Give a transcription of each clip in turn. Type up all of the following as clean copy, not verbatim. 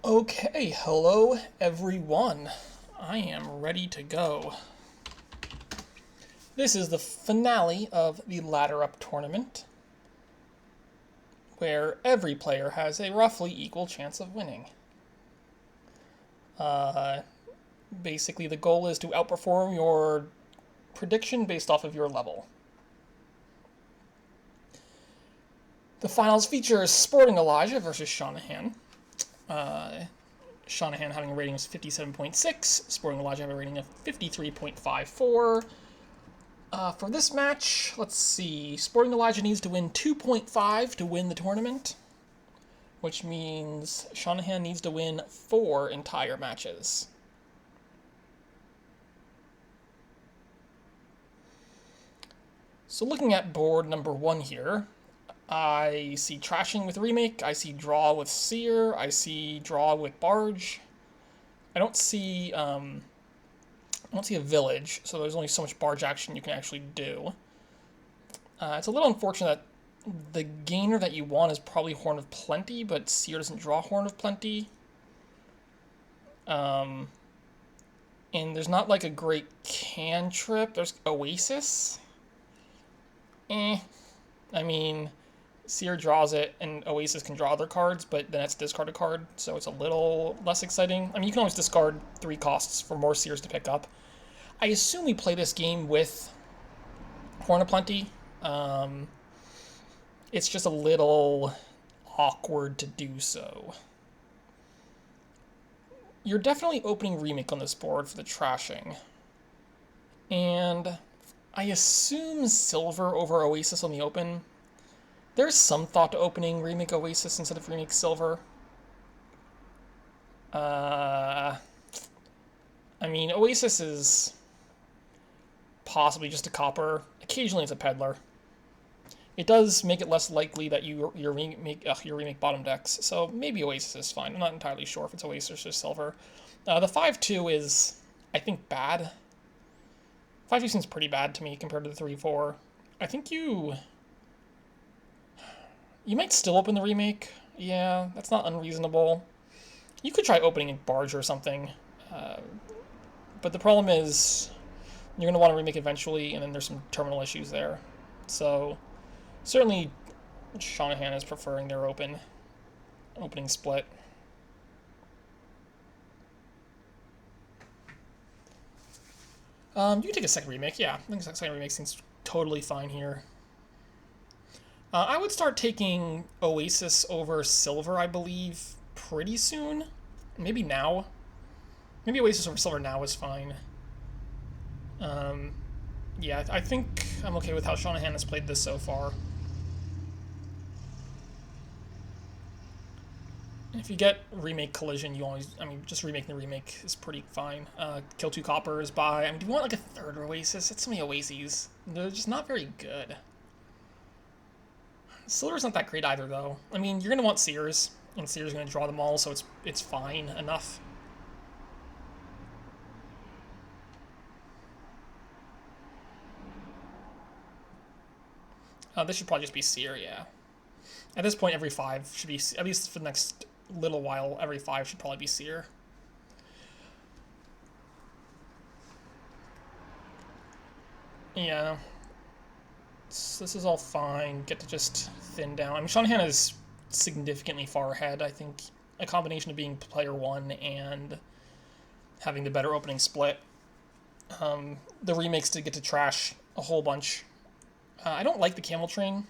Okay, hello everyone. I am ready to go. This is the finale of the Ladder Up tournament, where every player has a roughly equal chance of winning. Basically, the goal is to outperform your prediction based off of your level. The finals features Sportingelijah versus Seanahan. Seanahan having a rating of 57.6, Sportingelijah having a rating of 53.54. For this match, let's see. Sportingelijah needs to win 2.5 to win the tournament, which means Seanahan needs to win 4 entire matches. So looking at board number 1 here, I see trashing with remake, I see draw with seer, I see draw with barge. I don't see a village, so there's only so much barge action you can actually do. It's a little unfortunate that the gainer that you want is probably Horn of Plenty, but seer doesn't draw Horn of Plenty. And there's not like a great cantrip. There's Oasis. I mean, seer draws it, and Oasis can draw other cards, but then it's discard a card, so it's a little less exciting. I mean, you can always discard 3 costs for more seers to pick up. I assume we play this game with Horn of Plenty. It's just a little awkward to do so. You're definitely opening remake on this board for the trashing. And I assume silver over Oasis on the open. There's some thought to opening remake Oasis instead of remake silver. I mean, Oasis is possibly just a copper. Occasionally it's a peddler. It does make it less likely that your remake bottom decks, so maybe Oasis is fine. I'm not entirely sure if it's Oasis or silver. The 5-2 is, I think, bad. 5-2 seems pretty bad to me compared to the 3-4. I think you might still open the remake. Yeah, that's not unreasonable. You could try opening a barge or something. But the problem is you're going to want to remake eventually, and then there's some terminal issues there. So certainly Seanahan is preferring their opening split. You can take a second remake. Yeah, I think second remake seems totally fine here. I would start taking Oasis over silver, I believe, pretty soon. Maybe now. Maybe Oasis over silver now is fine. Yeah, I think I'm okay with how Seanahan has played this so far. If you get remake collision, just remaking the remake is pretty fine. Kill 2 coppers, buy. Do you want like a third Oasis? That's so many Oases. They're just not very good. Silver's not that great either, though. I mean, you're gonna want seers, and seers are gonna draw them all, so it's fine enough. This should probably just be seer, yeah. At this point, every 5 should be, at least for the next little while, every 5 should probably be seer. Yeah. So this is all fine. Get to just thin down. I mean, Seanahan is significantly far ahead. I think a combination of being player 1 and having the better opening split. The remakes did get to trash a whole bunch. I don't like the camel train,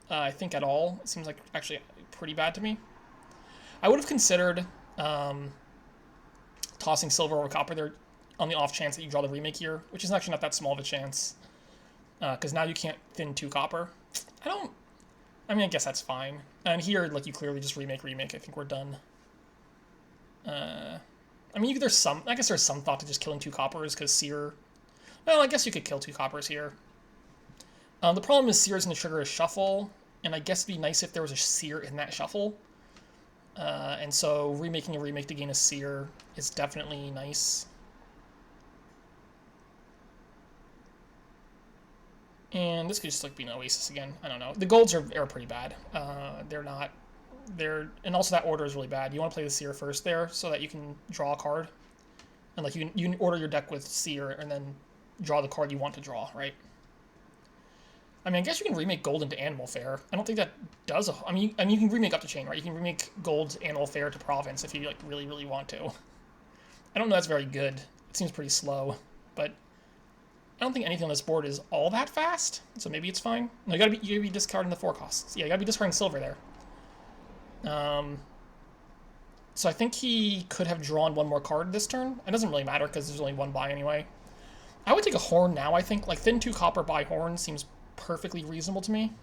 I think, at all. It seems like actually pretty bad to me. I would have considered tossing silver or copper there on the off chance that you draw the remake here, which is actually not that small of a chance. Because now you can't thin 2 copper. I guess that's fine. And here, like, you clearly just remake. I think we're done. I guess there's some thought to just killing 2 coppers, because seer... Well, I guess you could kill 2 coppers here. The problem is seer is going to trigger a shuffle, and I guess it'd be nice if there was a seer in that shuffle. And so remaking a remake to gain a seer is definitely nice. And this could just like be an Oasis again. I don't know. The golds are pretty bad. They're not And also that order is really bad. You want to play the Seer first there so that you can draw a card. And like you can order your deck with Seer and then draw the card you want to draw, right? I mean, I guess you can remake Gold into Animal Fair. I don't think that does. I mean, you can remake Up the Chain, right? You can remake Gold Animal Fair to Province if you like really, really want to. I don't know that's very good. It seems pretty slow, but I don't think anything on this board is all that fast. So maybe it's fine. No, you gotta be discarding the 4 costs. Yeah, you gotta be discarding silver there. So I think he could have drawn 1 more card this turn. It doesn't really matter because there's only 1 buy anyway. I would take a Horn now. I think like thin 2 copper buy Horn seems perfectly reasonable to me.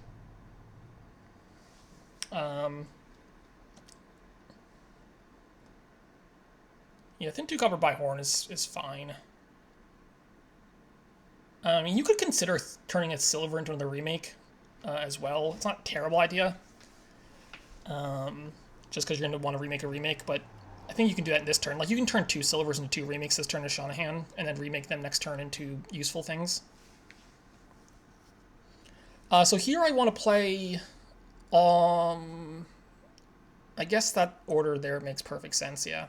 Yeah, thin 2 copper buy Horn is fine. I mean, you could consider turning a silver into another remake as well. It's not a terrible idea. Just because you're going to want to remake a remake, but I think you can do that in this turn. Like, you can turn 2 silvers into 2 remakes this turn to Seanahan, and then remake them next turn into useful things. So here I want to play, I guess that order there makes perfect sense, yeah.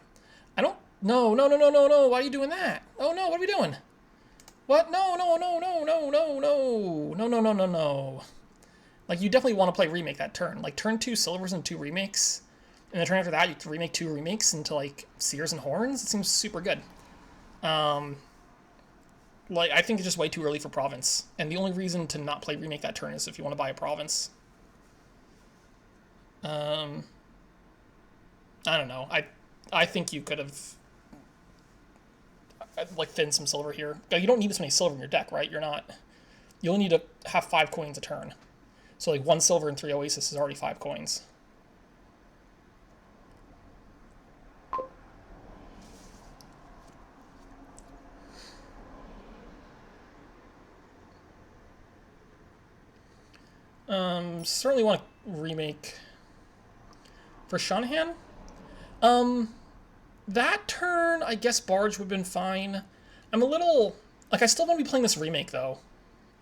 No, why are you doing that? Oh no, what are we doing? What? No. Like, you definitely want to play remake that turn. Like, turn 2 silvers and 2 remakes, and the turn after that, you can remake 2 remakes into, like, Seers and Horns. It seems super good. Like, I think it's just way too early for Province. And the only reason to not play remake that turn is if you want to buy a Province. I don't know. I think you could have, like, thinned some silver here. You don't need this many silver in your deck, right? You only need to have 5 coins a turn. So, like, 1 silver and 3 Oasis is already 5 coins. Certainly want to remake for Seanahan. That turn, I guess Barge would have been fine. I'm a little, like, I still want to be playing this remake, though.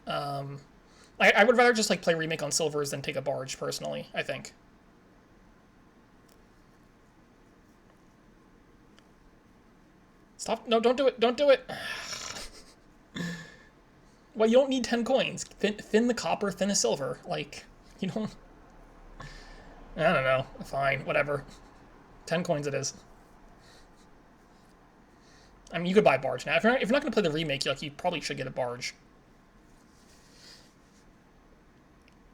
I would rather just, like, play remake on silvers than take a Barge, personally, I think. Stop. No, don't do it. Don't do it. Well, you don't need 10 coins. Thin the copper, thin the silver. Like, you don't... I don't know. Fine, whatever. 10 coins it is. I mean, you could buy Barge now. If you're not going to play the remake, like, you probably should get a Barge.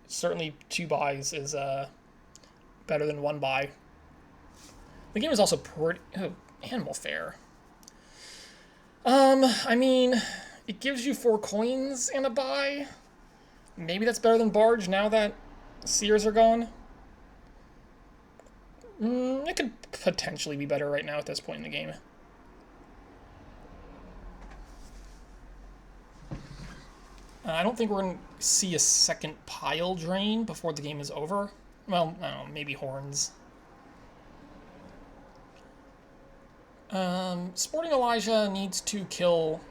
Certainly 2 buys is better than 1 buy. The game is also pretty... Oh, Animal Fair. I mean... It gives you 4 coins and a buy. Maybe that's better than Barge now that Seers are gone. It could potentially be better right now at this point in the game. I don't think we're going to see a second pile drain before the game is over. Well, I don't know, maybe Horns. Sportingelijah needs to kill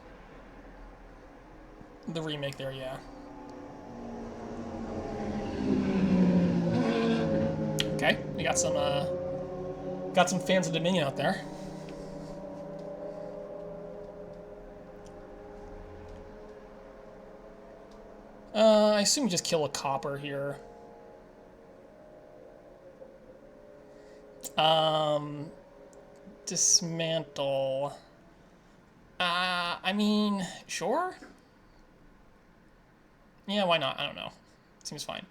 the remake there, yeah. Okay, we got some fans of Dominion out there. I assume we just kill a copper here. Dismantle. I mean, sure. Yeah, why not? I don't know. Seems fine.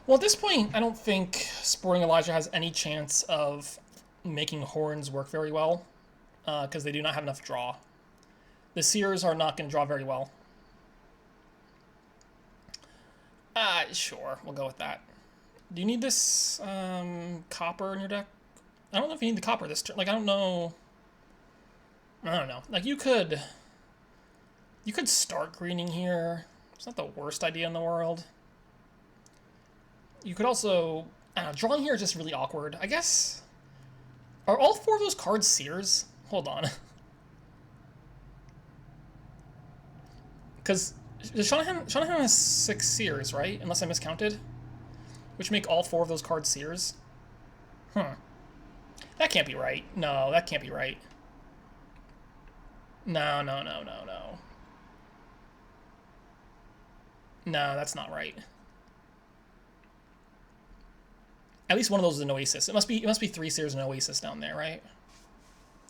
Well, at this point, I don't think Sportingelijah has any chance of making Horns work very well, because they do not have enough draw. The Seers are not going to draw very well. Sure, we'll go with that. Do you need this copper in your deck? I don't know if you need the copper this turn. Like, I don't know. Like, you could start greening here. It's not the worst idea in the world. You could also, I don't know, drawing here is just really awkward. I guess, are all 4 of those cards Seers? Hold on. Because Seanahan has 6 seers, right? Unless I miscounted. Which make all 4 of those cards seers. That can't be right. No, that can't be right. No. No, that's not right. At least one of those is an Oasis. It must be 3 seers and an Oasis down there, right?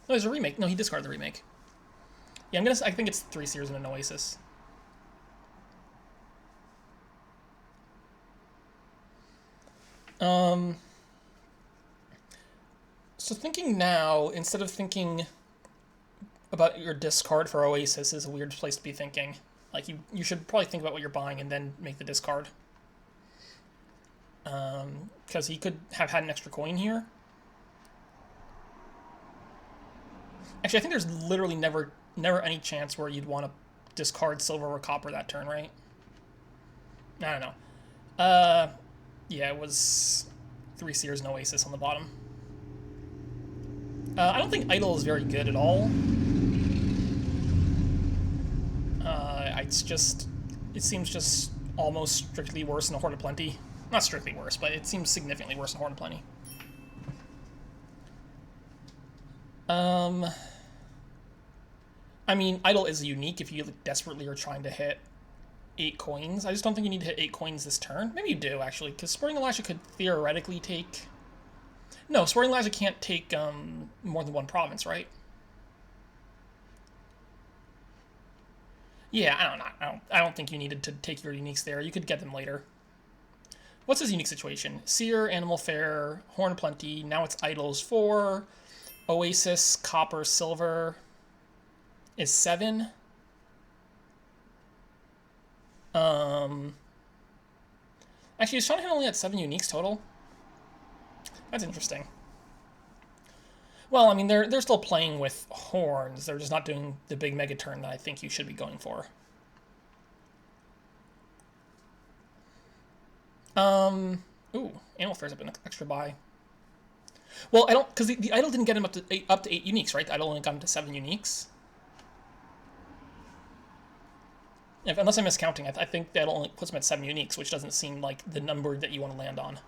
No, there's a remake. No, he discarded the remake. Yeah, I think it's 3 seers and an Oasis. So thinking now, instead of thinking about your discard for Oasis, is a weird place to be thinking. Like, you should probably think about what you're buying and then make the discard. Because he could have had an extra coin here. Actually, I think there's literally never any chance where you'd want to discard silver or copper that turn, right? I don't know. Yeah, it was 3 seers and Oasis on the bottom. I don't think Idol is very good at all. It seems just almost strictly worse than a Horde of Plenty. Not strictly worse, but it seems significantly worse than Horde of Plenty. I mean, Idol is unique if you desperately are trying to hit 8 coins. I just don't think you need to hit 8 coins this turn. Maybe you do, actually, because Sportingelijah could theoretically take... No, Sportingelijah can't take more than 1 province, right? Yeah, I don't think you needed to take your uniques there. You could get them later. What's his unique situation? Seer, Animal Fair, Horn of Plenty. Now it's Idols 4. Oasis, Copper, Silver is 7. Actually, is Seanahan only at 7 uniques total? That's interesting. Well, I mean, they're still playing with horns. They're just not doing the big mega turn that I think you should be going for. Ooh, Animal Fair's up an extra buy. Well, I don't, because the idol didn't get him up to 8 uniques, right? The idol only got him to 7 uniques. Unless I'm miscounting, I think that only puts him at 7 uniques, which doesn't seem like the number that you want to land on.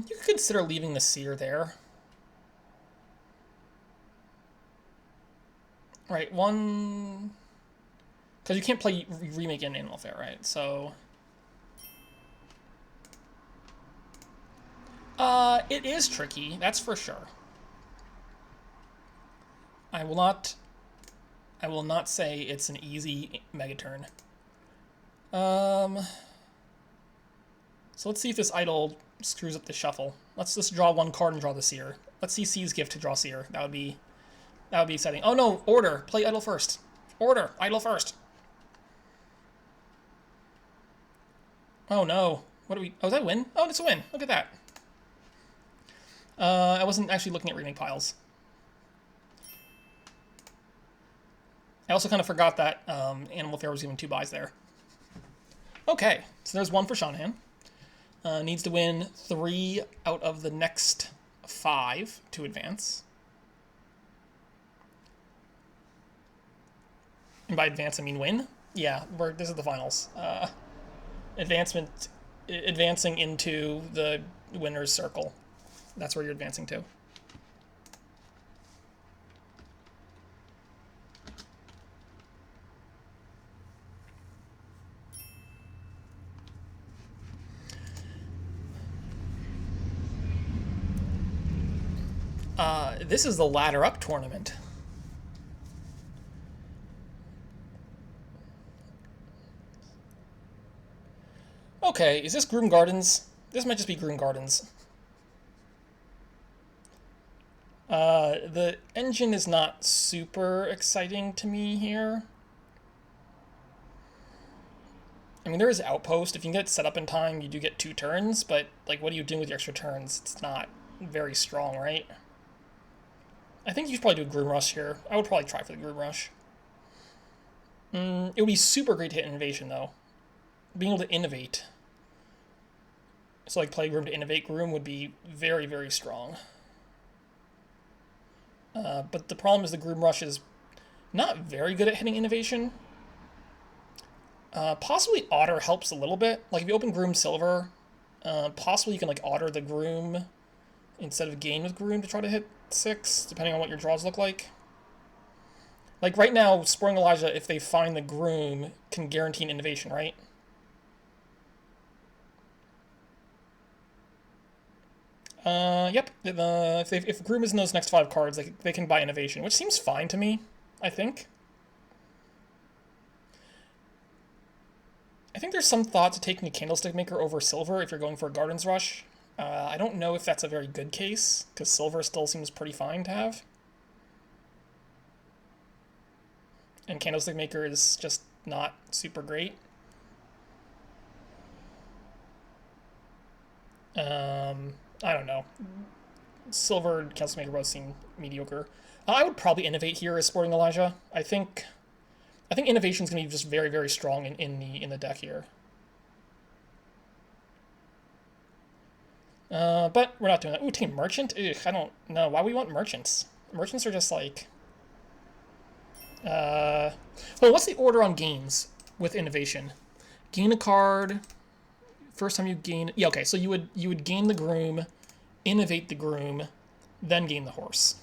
You could consider leaving the seer there. Right, one... Because you can't play remake in Animal Fair, right? So... it is tricky, that's for sure. I will not say it's an easy mega turn. So let's see if this idol screws up the shuffle. Let's just draw 1 card and draw the seer. Let's see C's gift to draw seer. That would be exciting. Oh no, order. Play idol first. Order. Idol first. Oh no. What do we... Oh, is that a win? Oh, it's a win. Look at that. I wasn't actually looking at remake piles. I also kind of forgot that Animal Fair was giving 2 buys there. Okay, so there's 1 for Seanahan. Needs to win 3 out of the next 5 to advance. And by advance, I mean win. Yeah, this is the finals. Advancing into the winner's circle. That's where you're advancing to. This is the ladder up tournament. Okay, is this Groom Gardens? This might just be Groom Gardens. The engine is not super exciting to me here. I mean, there is Outpost. If you can get it set up in time, you do get 2 turns, but, like, what are you doing with your extra turns? It's not very strong, right? I think you should probably do a Groom Rush here. I would probably try for the Groom Rush. It would be super great to hit Innovation, though. Being able to innovate. So, like, play Groom to innovate Groom would be very, very strong. But the problem is the Groom Rush is not very good at hitting innovation. Possibly Otter helps a little bit. Like if you open Groom Silver, possibly you can like Otter the Groom instead of gain with Groom to try to hit 6, depending on what your draws look like. Like right now, Sportingelijah, if they find the Groom, can guarantee an innovation, right? Yep. If Groom is in those next 5 cards, they can buy innovation, which seems fine to me, I think. I think there's some thought to taking a Candlestick Maker over Silver if you're going for a Garden's Rush. I don't know if that's a very good case, because Silver still seems pretty fine to have. And Candlestick Maker is just not super great. I don't know. Silver and Candlestick Maker both seem mediocre. I would probably innovate here as Sportingelijah. I think innovation is going to be just very, very strong in the deck here. But we're not doing that. Ooh, Team Merchant? Ugh, I don't know. Why we want Merchants? Merchants are just like... well, what's the order on gains with innovation? Gain a card. First time you gain... Yeah, okay, so you would gain the Groom, innovate the Groom, then gain the Horse.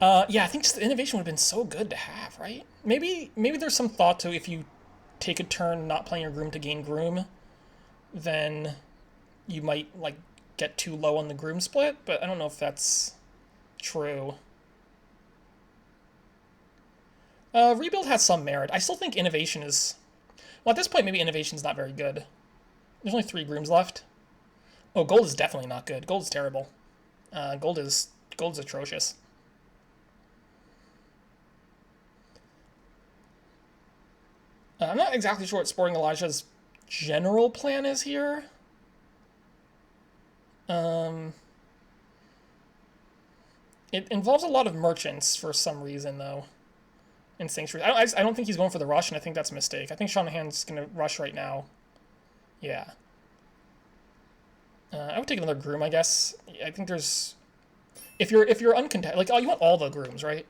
Yeah, I think just the innovation would have been so good to have, right? Maybe there's some thought to if you take a turn not playing your Groom to gain Groom, then you might like get too low on the Groom split, but I don't know if that's true. Rebuild has some merit. I still think innovation is... Well, at this point, maybe innovation's not very good. There's only 3 Grooms left. Oh, gold is definitely not good. Gold is terrible. Gold's atrocious. I'm not exactly sure what Sportingelijah's general plan is here. It involves a lot of merchants for some reason, though. And Sanctuary. I don't think he's going for the rush, and I think that's a mistake. I think Seanahan's going to rush right now. Yeah. I would take another Groom, I guess. I think there's... If you're uncontested... Like, oh, you want all the Grooms, right?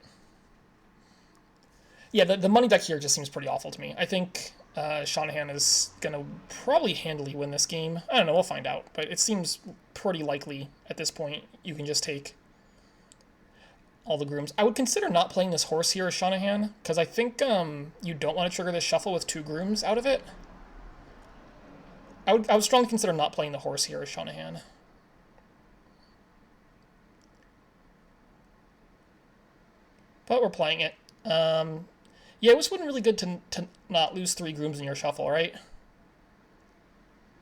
Yeah, the money deck here just seems pretty awful to me. I think Seanahan is going to probably handily win this game. I don't know, we'll find out. But it seems pretty likely at this point you can just take all the Grooms. I would consider not playing this Horse here as Seanahan, because I think you don't want to trigger this shuffle with 2 Grooms out of it. I would strongly consider not playing the Horse here as Seanahan. But we're playing it. Yeah, it was really good to not lose 3 Grooms in your shuffle, right?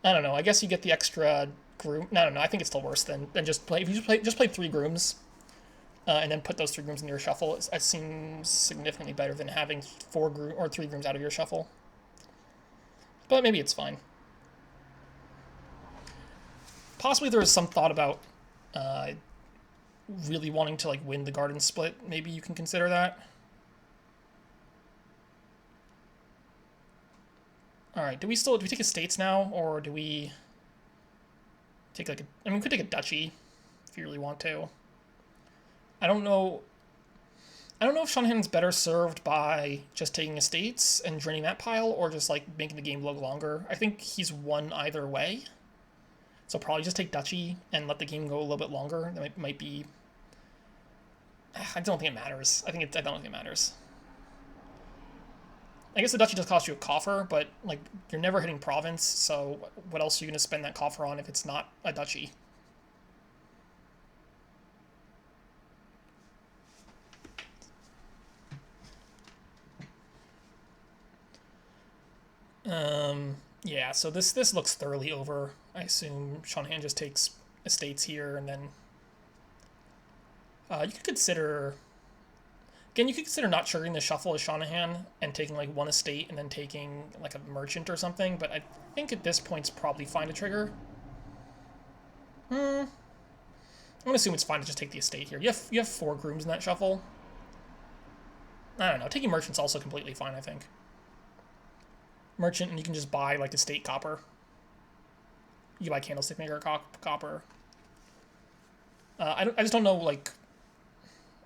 I don't know. I guess you get the extra Groom. No, I think it's still worse than just play. If you just play 3 Grooms, and then put those 3 Grooms in your shuffle, it seems significantly better than having 4 Grooms or 3 Grooms out of your shuffle. But maybe it's fine. Possibly there is some thought about really wanting to like win the Garden split. Maybe you can consider that. All right, do we take estates now, or do we take like I mean, we could take a duchy if you really want to. I don't know if Seanahan's better served by just taking estates and draining that pile, or just like making the game look longer. I think he's won either way. So probably just take duchy and let the game go a little bit longer. That might be... I don't think it matters. I don't think it matters. I guess the duchy does cost you a coffer, but like you're never hitting province, so what else are you going to spend that coffer on if it's not a duchy? Yeah, so this looks thoroughly over. I assume Seanahan just takes estates here, and then you could consider... Again, you could consider not triggering the shuffle as Seanahan and taking like 1 estate and then taking like a merchant or something, but I think at this point it's probably fine to trigger. I'm going to assume it's fine to just take the estate here. You have 4 Grooms in that shuffle. I don't know. Taking merchant's also completely fine, I think. Merchant, and you can just buy like estate copper. You can buy Candlestick Maker copper. I just don't know, like...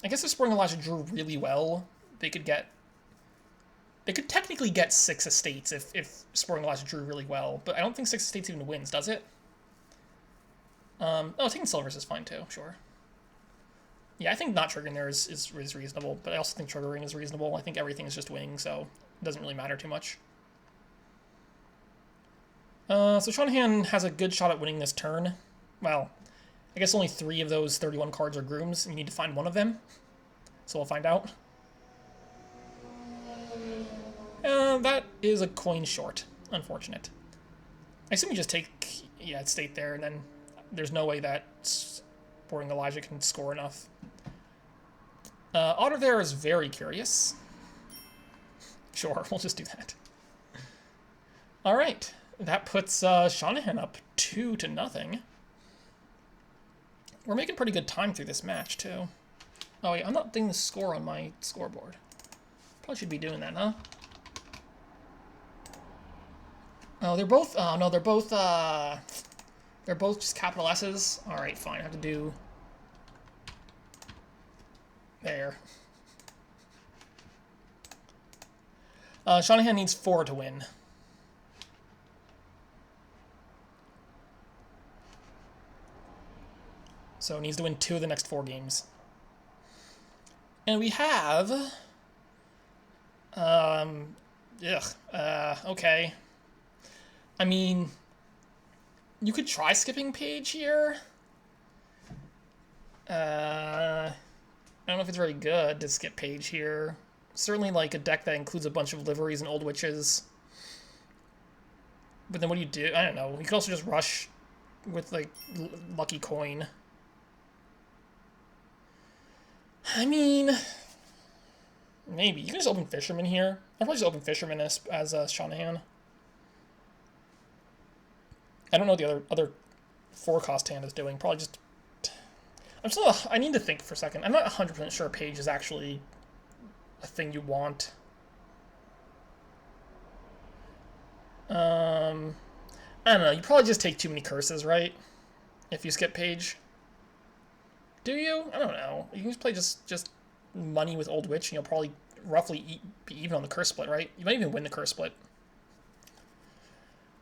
I guess if Sportingelijah drew really well, they could technically get 6 estates if Sportingelijah drew really well, but I don't think 6 estates even wins, does it? Taking silvers is fine too, sure. Yeah, I think not triggering there is reasonable, but I also think triggering is reasonable. I think everything is just winning, so it doesn't really matter too much. So Seanahan has a good shot at winning this turn. Well, I guess only 3 of those 31 cards are grooms, and you need to find one of them. So we'll find out. That is a coin short. Unfortunate. I assume you just take... Yeah, state there, and then there's no way that Sportingelijah can score enough. Otter there is very curious. Sure, we'll just do that. Alright, that puts Seanahan up 2-0. We're making pretty good time through this match, too. Oh, wait, I'm not doing the score on my scoreboard. Probably should be doing that, huh? Oh, they're both... Oh, no, they're both just capital S's. Alright, fine, I have to do... There. Seanahan needs 4 to win. So it needs to win 2 of the next 4 games. And we have... okay. I mean... You could try skipping page here. I don't know if it's very good to skip page here. Certainly like a deck that includes a bunch of liveries and old witches. But then what do you do? I don't know. You could also just rush with like lucky coin. I mean, maybe. You can just open Fisherman here. I'll probably just open Fisherman as Seanahan. I don't know what the other 4-cost hand is doing. Probably just... I need to think for a second. I'm not 100% sure page is actually a thing you want. I don't know. You probably just take too many curses, right? If you skip page. Do you? I don't know. You can just play just money with Old Witch, and you'll probably roughly be even on the curse split, right? You might even win the curse split.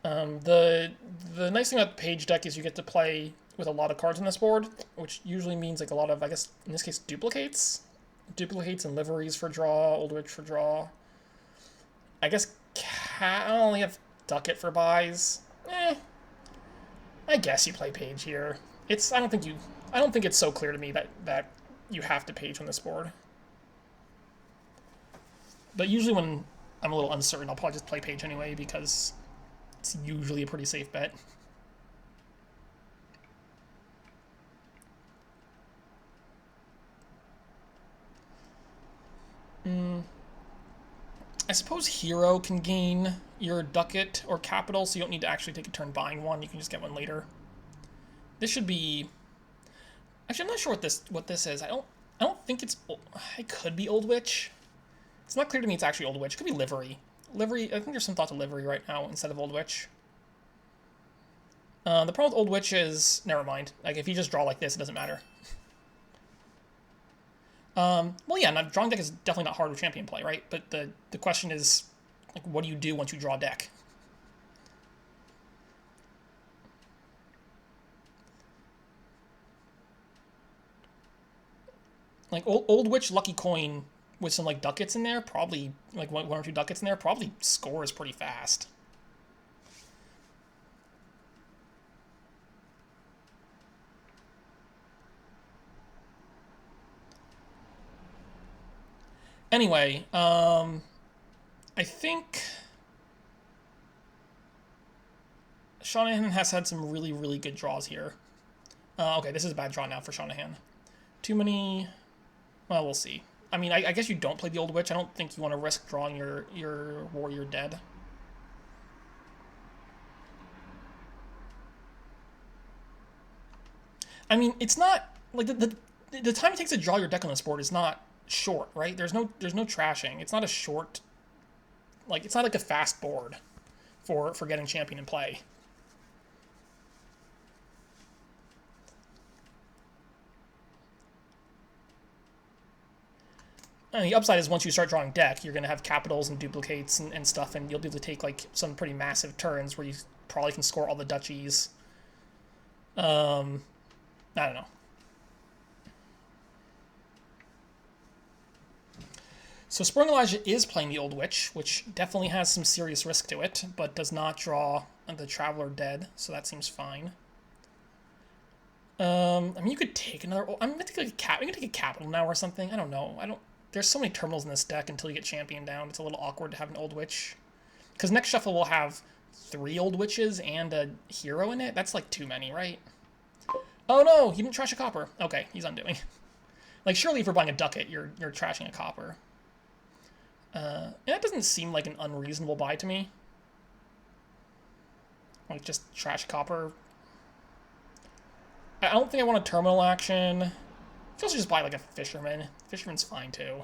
The nice thing about the page deck is you get to play with a lot of cards on this board, which usually means like a lot of, I guess, in this case, duplicates. Duplicates and liveries for draw, Old Witch for draw. I guess I only have Ducat for buys. I guess you play page here. I don't think it's so clear to me that you have to page on this board. But usually when I'm a little uncertain, I'll probably just play page anyway because it's usually a pretty safe bet. I suppose Hero can gain your Ducat or Capital, so you don't need to actually take a turn buying one. You can just get one later. This should be... Actually, I'm not sure what this is. I don't think it's... It could be Old Witch. It's not clear to me it's actually Old Witch. It could be Livery. Livery, I think there's some thought to Livery right now instead of Old Witch. The problem with Old Witch is... Never mind. Like, if you just draw like this, it doesn't matter. Well, yeah, drawing deck is definitely not hard with champion play, right? But the question is, like, what do you do once you draw a deck? Like, Old Witch Lucky Coin with some, like, ducats in there, probably, like, one or two ducats in there, probably scores pretty fast. Anyway, I think Seanahan has had some really, really good draws here. Okay, this is a bad draw now for Seanahan. Too many... Well, we'll see. I mean, I guess you don't play the Old Witch. I don't think you want to risk drawing your warrior dead. I mean, it's not... Like, the time it takes to draw your deck on this board is not short, right? There's no trashing. It's not a short... Like, it's not like a fast board for getting champion in play. And the upside is once you start drawing deck, you're going to have capitals and duplicates and stuff, and you'll be able to take like some pretty massive turns where you probably can score all the duchies. I don't know. So Sportingelijah is playing the Old Witch, which definitely has some serious risk to it, but does not draw the Traveler dead, so that seems fine. I mean, you could take another. I'm gonna take like we can take a capital now or something. I don't know. There's so many terminals in this deck until you get champion down. It's a little awkward to have an Old Witch, because next shuffle we'll have 3 Old Witches and a hero in it. That's like too many, right? Oh no, he didn't trash a copper. Okay, he's undoing. Like surely if you're buying a ducat, you're trashing a copper. That doesn't seem like an unreasonable buy to me. Like, just trash copper. I don't think I want a terminal action. I could also just buy, like, a Fisherman. Fisherman's fine, too.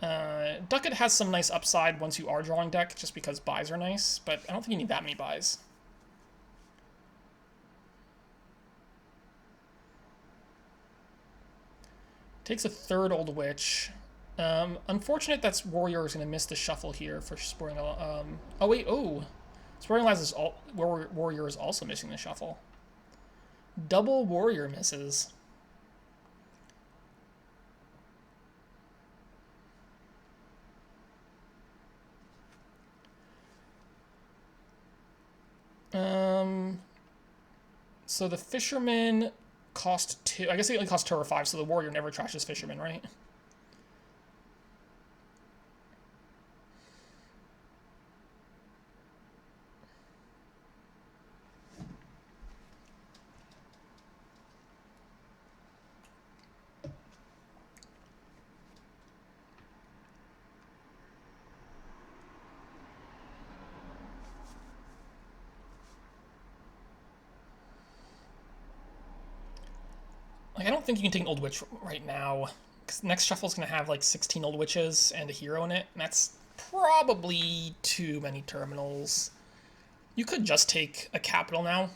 Ducat has some nice upside once you are drawing deck, just because buys are nice, but I don't think you need that many buys. Takes a 3rd Old Witch. Unfortunate that's Warrior is going to miss the shuffle here for Sporting. Oh, wait, oh. Sportingelijah Warrior is also missing the shuffle. Double Warrior misses. So the Fisherman cost 2. I guess it only costs 2 or 5, so the Warrior never trashes Fisherman, right? Like, I don't think you can take an Old Witch right now, because next shuffle is going to have like 16 Old Witches and a hero in it, and that's probably too many terminals. You could just take a capital now,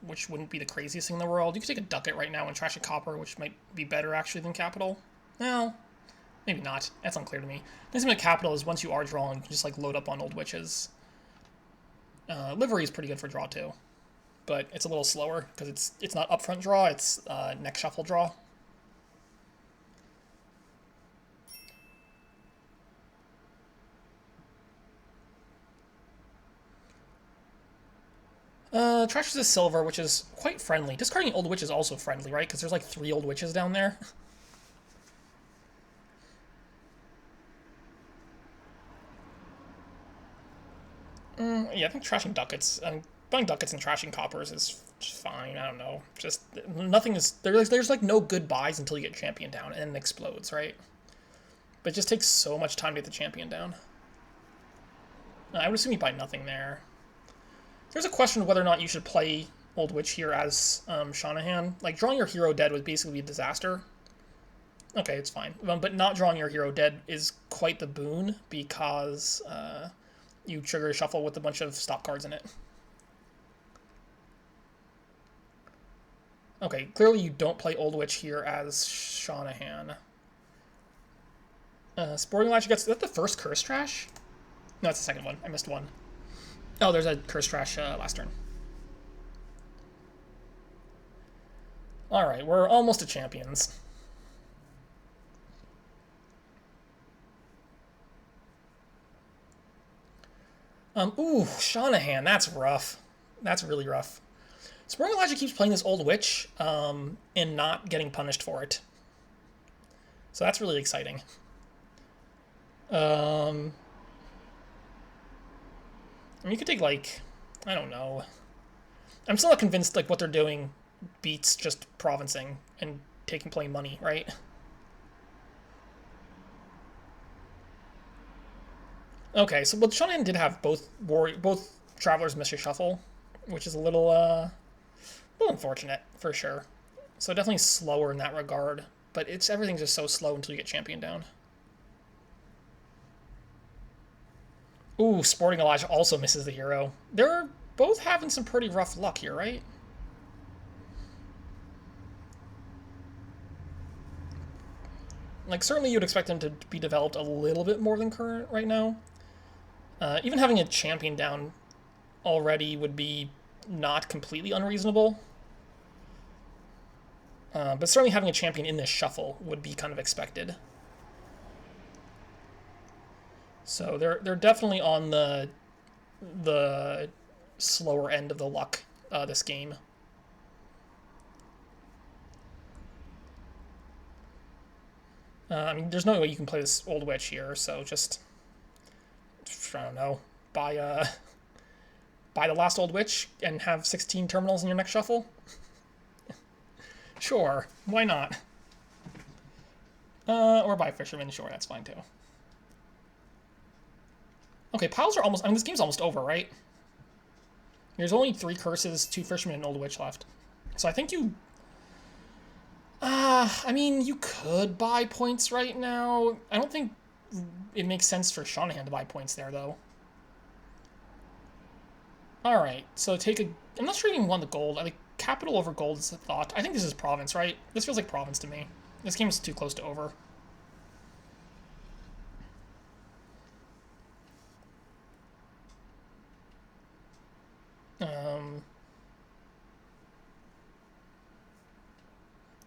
which wouldn't be the craziest thing in the world. You could take a ducat right now and trash a copper, which might be better actually than capital. Well, maybe not. That's unclear to me. The nice thing about capital is once you are drawing, you can just like load up on Old Witches. Livery is pretty good for draw too, but it's a little slower because it's not upfront draw, it's next shuffle draw. Trashes is silver, which is quite friendly. Discarding Old Witch is also friendly, right? Because there's like 3 Old Witches down there. Yeah, I think trashing ducats, buying ducats and trashing coppers is fine. I don't know. Just nothing is there's like no good buys until you get champion down, and then it explodes, right? But it just takes so much time to get the champion down. I would assume you buy nothing there. There's a question of whether or not you should play Old Witch here as Seanahan. Like, drawing your hero dead would basically be a disaster. Okay, it's fine. But not drawing your hero dead is quite the boon, because you trigger a shuffle with a bunch of stop cards in it. Okay, clearly you don't play Old Witch here as Seanahan. Sportingelijah gets... Is that the first Curse Trash? No, it's the second one. I missed one. Oh, there's a Curse Trash last turn. Alright, we're almost to champions. Ooh, Seanahan, that's rough. That's really rough. Sportingelijah keeps playing this Old Witch, and not getting punished for it. So that's really exciting. I mean, you could take, like, I don't know. I'm still not convinced, like, what they're doing beats just provincing and playing money, right? Okay, so well, Seanahan did have both Travelers miss your shuffle, which is a little unfortunate for sure. So definitely slower in that regard, but everything's just so slow until you get champion down. Ooh, Sportingelijah also misses the hero. They're both having some pretty rough luck here, right? Like, certainly you'd expect them to be developed a little bit more than current right now. Even having a champion down already would be not completely unreasonable. But certainly having a champion in this shuffle would be kind of expected. So they're definitely on the slower end of the luck this game. I mean, there's no way you can play this Old Witch here, so just, I don't know, buy the last Old Witch and have 16 terminals in your next shuffle? Sure, why not? Or buy Fisherman, sure, that's fine too. Okay, piles are almost, I mean, this game's almost over, right? There's only 3 curses, 2 Fishermen, and Old Witch left. So I think you... I mean, you could buy points right now. I don't think it makes sense for Seanahan to buy points there, though. Alright, so take a... I'm not sure you even won the gold. I think capital over gold is the thought. I think this is province, right? This feels like province to me. This game is too close to over.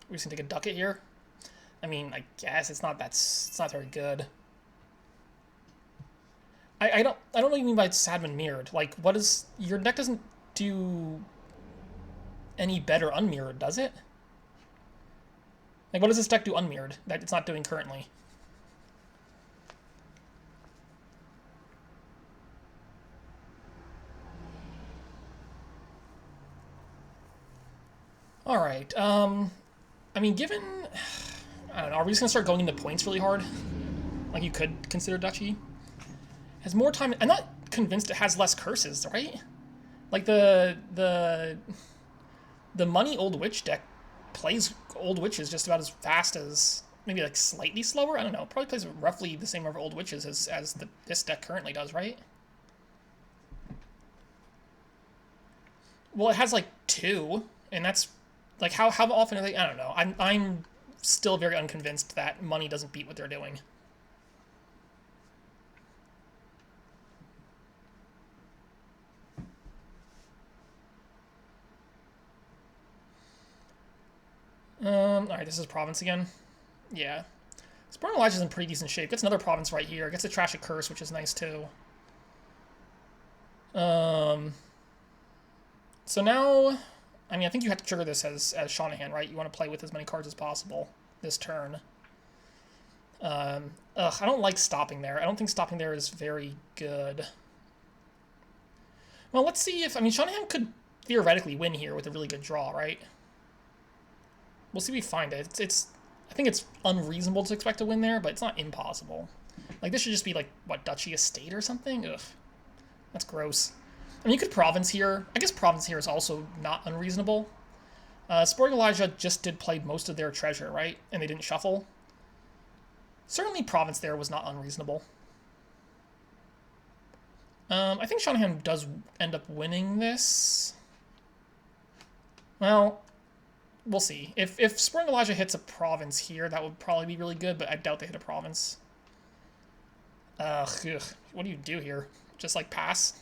We just gonna take a ducat here. I mean, I guess it's not very good. I don't know what you mean by Sadman mirrored. Like, what is your deck doesn't do any better unmirrored, does it? Like, what does this deck do unmirrored that it's not doing currently? All right. I mean, given, I don't know, are we just gonna start going into points really hard? Like you could consider Duchy. Has more time. I'm not convinced it has less curses, right? Like the money Old Witch deck plays Old Witches just about as fast as, maybe like slightly slower. I don't know. Probably plays roughly the same number of Old Witches as this deck currently does, right? Well, it has like 2, and that's like how often are they? I don't know. I'm still very unconvinced that money doesn't beat what they're doing. Alright, this is province again. Yeah. Sportingelijah is in pretty decent shape. Gets another province right here. Gets a trash a curse, which is nice too. So now, I mean, I think you have to trigger this as Seanahan, right? You want to play with as many cards as possible this turn. I don't like stopping there. I don't think stopping there is very good. Well, let's see if, I mean, Seanahan could theoretically win here with a really good draw, right? We'll see if we find it. I think it's unreasonable to expect to win there, but it's not impossible. Like, this should just be like, what, Duchy Estate or something? Ugh. That's gross. I mean, you could province here. I guess province here is also not unreasonable. Sportingelijah just did play most of their treasure, right? And they didn't shuffle. Certainly province there was not unreasonable. I think Seanahan does end up winning this. Well, we'll see. If Sportingelijah hits a province here, that would probably be really good, but I doubt they hit a province. Ugh. What do you do here? Just, like, pass?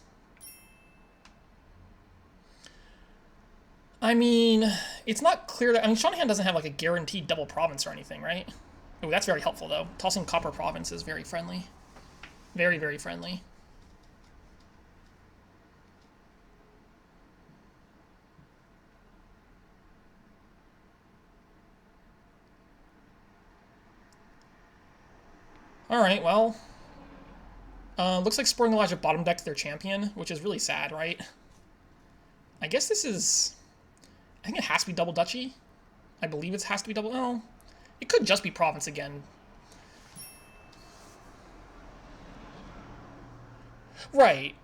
I mean, it's not clear that... I mean, Seanahan doesn't have, like, a guaranteed double province or anything, right? Oh, that's very helpful, though. Tossing copper province is very friendly. Very, very friendly. Alright, well... looks like Sportingelijah bottom decked their champion, which is really sad, right? I guess this is... I think it has to be double Duchy. I believe it has to be double... No. It could just be province again. Right.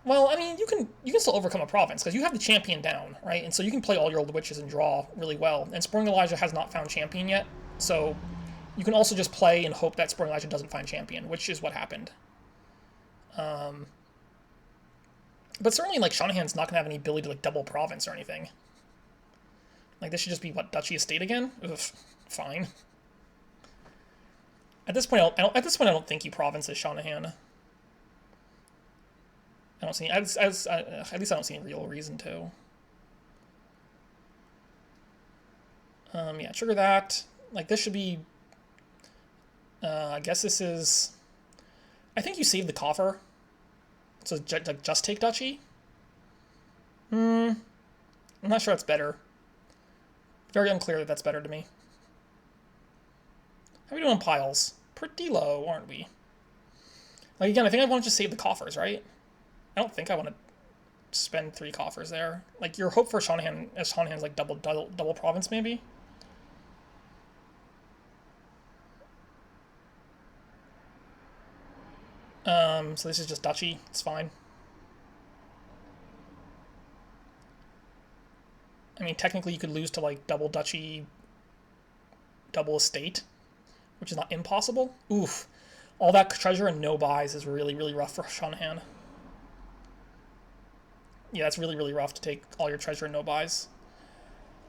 Well, I mean, you can still overcome a province, because you have the champion down, right? And so you can play all your Old Witches and draw really well. And Sportingelijah has not found champion yet, so... You can also just play and hope that Sportingelijah doesn't find champion, which is what happened. But certainly, like, Seanahan's not going to have any ability to, like, double province or anything. Like, this should just be, what, Duchy Estate again? Ugh, fine. At this point, I don't think you provinces Seanahan. I don't see. At least I don't see any real reason to. Yeah, trigger that. Like, this should be... I guess this is... I think you save the coffer. So, just take duchy? I'm not sure that's better. Very unclear that that's better to me. How are we doing on piles? Pretty low, aren't we? Like, again, I think I want to just save the coffers, right? I don't think I want to spend 3 coffers there. Like, your hope for Seanahan is like double province, maybe? So this is just duchy. It's fine. I mean, technically you could lose to, like, double duchy, double estate, which is not impossible. Oof. All that treasure and no buys is really, really rough for Seanahan. Yeah, that's really, really rough to take all your treasure and no buys.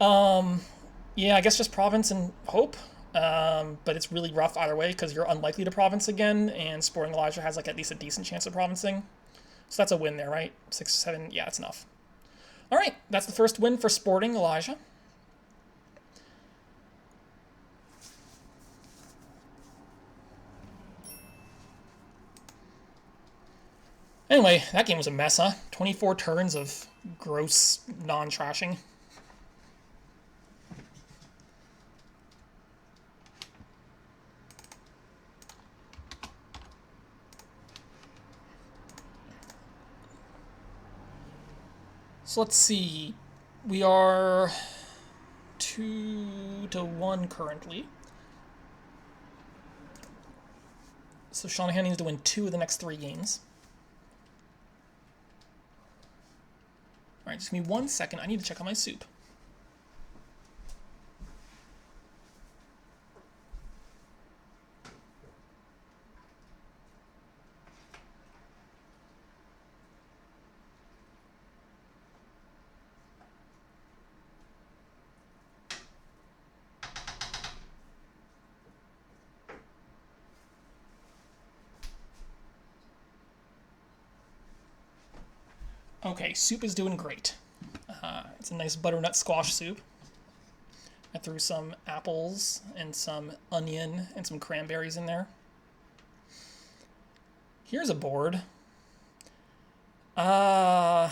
Yeah, I guess just province and hope. But it's really rough either way because you're unlikely to province again, and Sportingelijah has like at least a decent chance of provincing. So that's a win there, right? 6, 7, yeah, that's enough. All right, that's the first win for Sportingelijah. Anyway, that game was a mess, huh? 24 turns of gross non-trashing. So let's see. We are 2-1 currently. So Seanahan needs to win 2 of the next 3 games. Alright, just give me 1 second. I need to check on my soup. Okay, soup is doing great. It's a nice butternut squash soup. I threw some apples and some onion and some cranberries in there. Here's a board. Yeah,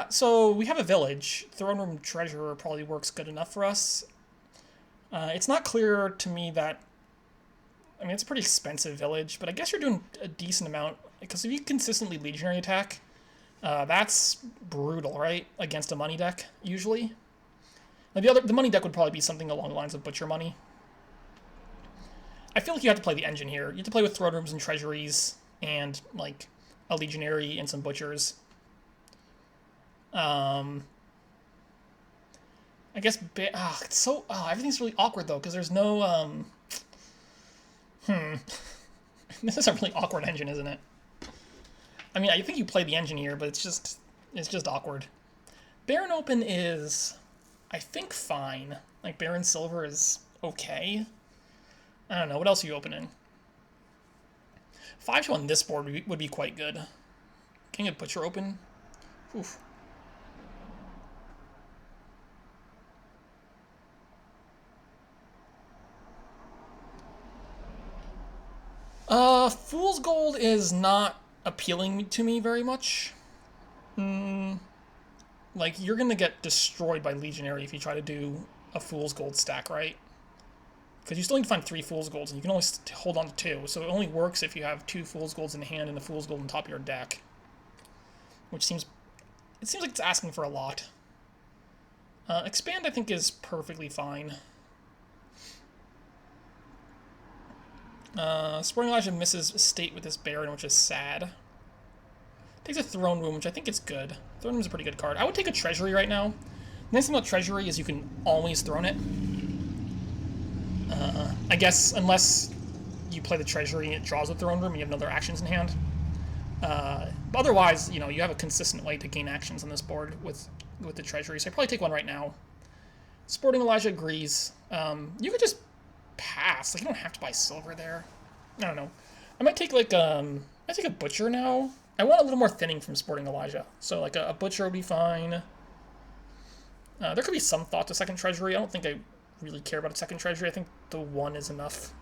so we have a village. Throne Room Treasurer probably works good enough for us. It's not clear to me that... I mean, it's a pretty expensive village, but I guess you're doing a decent amount. Because if you consistently legionary attack... that's brutal, right? Against a money deck, usually. Now, the money deck would probably be something along the lines of Butcher Money. I feel like you have to play the engine here. You have to play with Throne Rooms and Treasuries, and, like, a Legionary and some Butchers. I guess... it's so... everything's really awkward, though, because there's no, This is a really awkward engine, isn't it? I mean, I think you play the engine here, but it's just awkward. Baron Open is, I think, fine. Like, Baron Silver is okay. I don't know. What else are you opening? 5-2 on this board would be quite good. King of Butcher open? Oof. Fool's Gold is not appealing to me very much. Like, you're gonna get destroyed by Legionary if you try to do a Fool's Gold stack, right? Because you still need to find 3 Fool's Golds, and you can only hold on to 2, so it only works if you have 2 Fool's Golds in hand and a Fool's Gold on top of your deck. Which seems... it seems like it's asking for a lot. Expand, I think, is perfectly fine. Sportingelijah misses Estate with this Baron, which is sad. Takes a Throne Room, which I think is good. Throne Room is a pretty good card. I would take a Treasury right now. The nice thing about Treasury is you can always throne it. I guess, unless you play the Treasury and it draws a Throne Room and you have no other actions in hand. But otherwise, you know, you have a consistent way to gain actions on this board with the Treasury, so I'd probably take one right now. Sportingelijah agrees. You could just pass. Like, you don't have to buy silver there. I don't know. I might take, like, I take a butcher now. I want a little more thinning from Sportingelijah. So, like, a butcher would be fine. There could be some thought to second treasury. I don't think I really care about a second treasury. I think the one is enough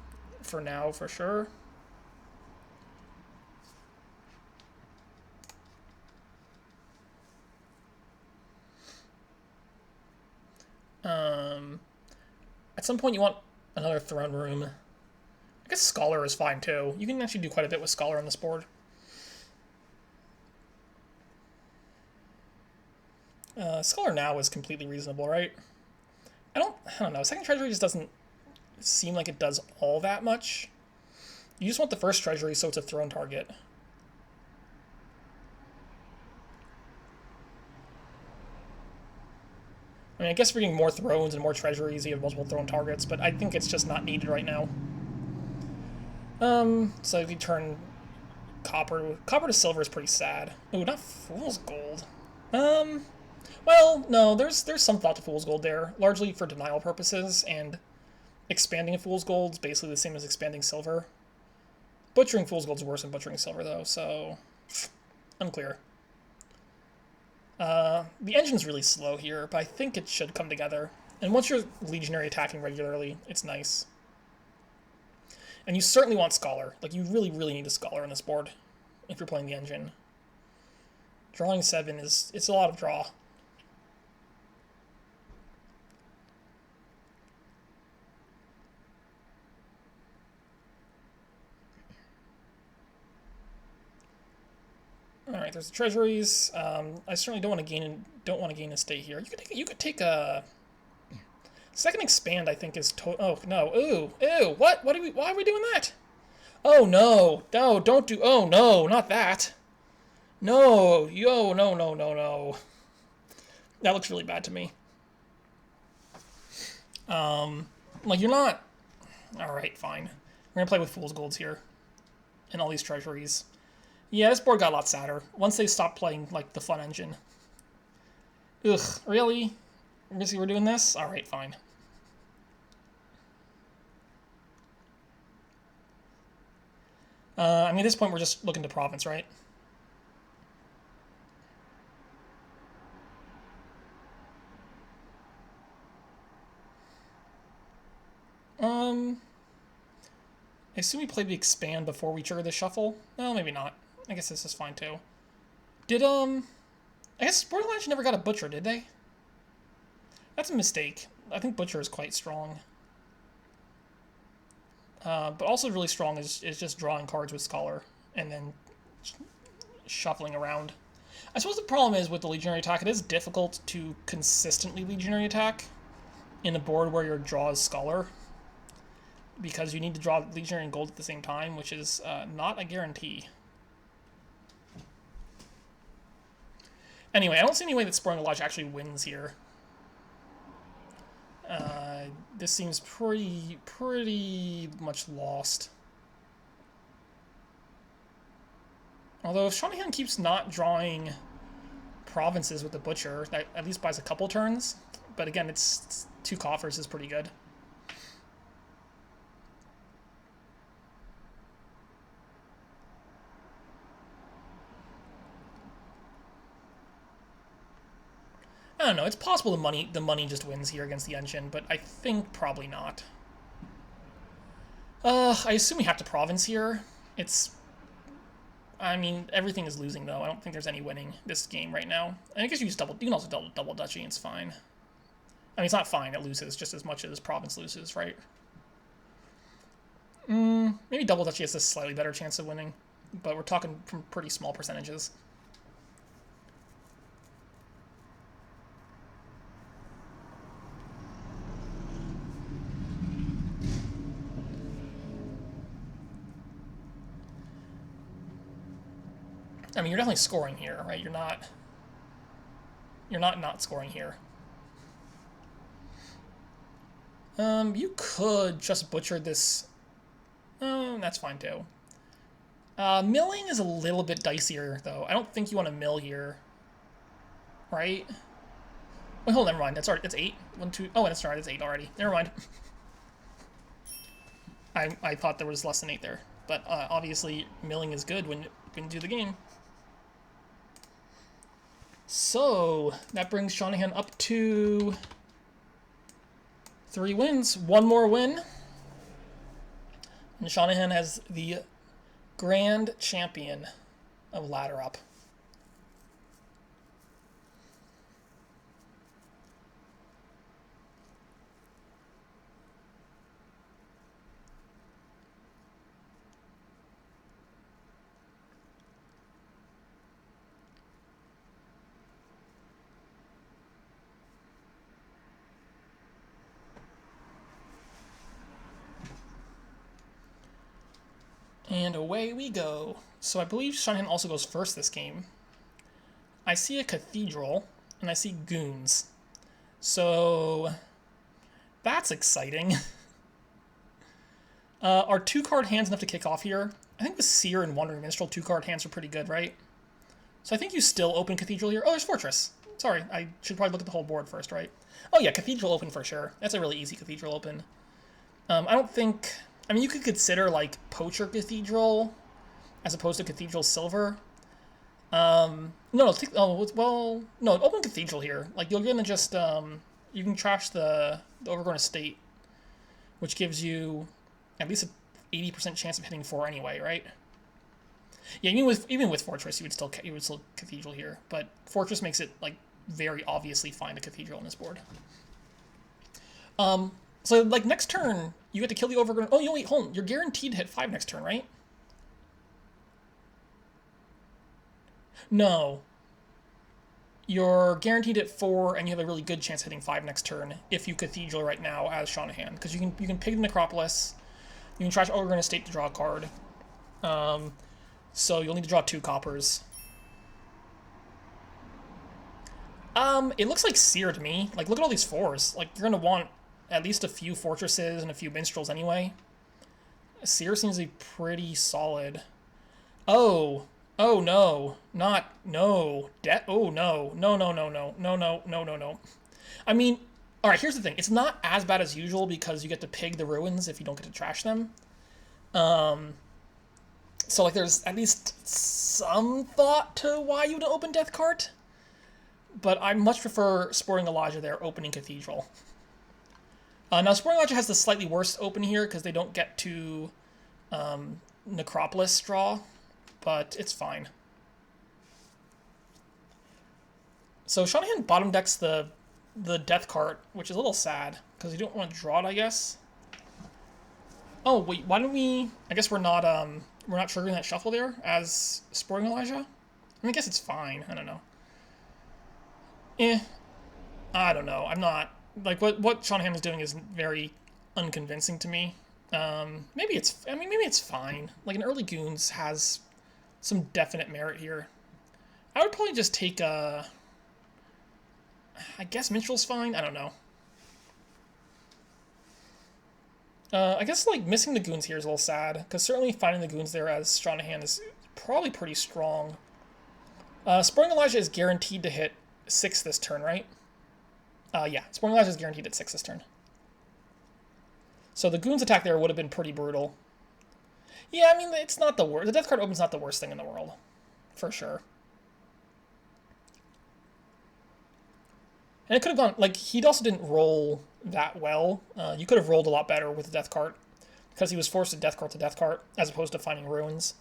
for now, for sure. At some point you want another throne room. I guess Scholar is fine too. You can actually do quite a bit with Scholar on this board. Scholar now is completely reasonable, right? I don't know. Second treasury just doesn't seem like it does all that much. You just want the first treasury so it's a throne target. I mean, I guess if you're getting more thrones and more treasuries, you have multiple throne targets, but I think it's just not needed right now. So if you turn copper to silver is pretty sad. Ooh, not fool's gold. Well, no, there's some thought to fool's gold there, largely for denial purposes, and expanding a fool's gold is basically the same as expanding silver. Butchering fool's gold is worse than butchering silver, though, so unclear. The engine's really slow here, but I think it should come together. And once you're legionary attacking regularly, it's nice. And you certainly want Scholar. Like, you really, really need a Scholar on this board if you're playing the engine. Drawing 7 it's a lot of draw. All right, there's the treasuries. I certainly don't want to gain a state here. You could take a second expand. I think is oh no, ooh, what are we? Why are we doing that? Oh no, don't do. Oh no, not that. No, no. That looks really bad to me. Like you're not. All right, fine. We're gonna play with fool's golds here, and all these treasuries. Yeah, this board got a lot sadder once they stopped playing, like, the fun engine. Ugh, really? We're doing this? Alright, fine. I mean, at this point, we're just looking to province, right? I assume we played the expand before we triggered the shuffle? No, maybe not. I guess this is fine too. Did, I guess Sportingelijah never got a Butcher, did they? That's a mistake. I think Butcher is quite strong. But also really strong is just drawing cards with Scholar and then shuffling around. I suppose the problem is with the Legionary attack, it is difficult to consistently Legionary attack in a board where your draw is Scholar, because you need to draw Legionary and Gold at the same time, which is not a guarantee. Anyway, I don't see any way that Sportingelijah actually wins here. This seems pretty much lost. Although if Seanahan keeps not drawing provinces with the Butcher, that at least buys a couple turns. But again, it's 2 coffers is pretty good. I don't know, it's possible the money just wins here against the engine, but I think probably not. I assume we have to province here. I mean, everything is losing though. I don't think there's any winning this game right now. And I guess you can also double duchy, it's fine. I mean, it's not fine, it loses just as much as province loses, right? Maybe double duchy has a slightly better chance of winning, but we're talking from pretty small percentages. I mean, you're definitely scoring here, right? You're not scoring here. You could just butcher this. That's fine too. Milling is a little bit dicier, though. I don't think you want to mill here, right? Wait, hold on, never mind. It's 8. 1, 2. Oh, it's 8 already. Never mind. I thought there was less than 8 there. But obviously, milling is good when you can do the game. So, that brings Seanahan up to 3 wins. One more win. And Seanahan has the grand champion of ladder up. And away we go. So I believe Seanahan also goes first this game. I see a cathedral, and I see goons. So that's exciting. Are 2-card hands enough to kick off here? I think with Seer and Wandering Minstrel, 2-card hands are pretty good, right? So I think you still open Cathedral here. Oh, there's Fortress. Sorry, I should probably look at the whole board first, right? Oh yeah, Cathedral open for sure. That's a really easy Cathedral open. I don't think... I mean, you could consider, like, Poacher Cathedral as opposed to Cathedral Silver. No, open Cathedral here. Like, you're gonna just, you can trash the Overgrown Estate, which gives you at least an 80% chance of hitting 4 anyway, right? Yeah, even with Fortress, you would still Cathedral here, but Fortress makes it, like, very obviously find a Cathedral on this board. So, like, next turn, you get to kill the Overgrown... Oh, wait, hold on. You're guaranteed to hit 5 next turn, right? No. You're guaranteed at 4, and you have a really good chance of hitting 5 next turn if you Cathedral right now as Seanahan. Because you can pig the Necropolis, you can trash Overgrown Estate to draw a card. So you'll need to draw 2 coppers. It looks like Seer to me. Like, look at all these 4s. Like, you're going to want at least a few Fortresses and a few Minstrels anyway. Seer seems to be pretty solid. Oh no. No. Oh no. No. I mean, alright, here's the thing. It's not as bad as usual because you get to pig the ruins if you don't get to trash them. So, like, there's at least some thought to why you would open Death Cart. But I much prefer Sportingelijah there opening Cathedral. Now, Sportingelijah has the slightly worse open here because they don't get to Necropolis draw, but it's fine. So Seanahan bottom decks the Death Cart, which is a little sad because you don't want to draw it, I guess. Oh wait, why don't we? I guess we're not triggering that shuffle there as Sportingelijah. I mean, I guess it's fine. I don't know. I don't know. I'm not. Like, what Seanahan is doing is very unconvincing to me. Maybe it's fine. Like, an early Goons has some definite merit here. I would probably just take I guess Minstrel's fine? I don't know. I guess, like, missing the Goons here is a little sad, because certainly finding the Goons there as Seanahan is probably pretty strong. Sportingelijah is guaranteed to hit 6 this turn, right? Yeah, Sportingelijah is guaranteed at 6 this turn. So the Goons attack there would have been pretty brutal. Yeah, I mean, it's not the worst. The Death Card open's not the worst thing in the world. For sure. And it could have gone... Like, he also didn't roll that well. You could have rolled a lot better with the Death Cart. Because he was forced to Death Cart, as opposed to finding ruins.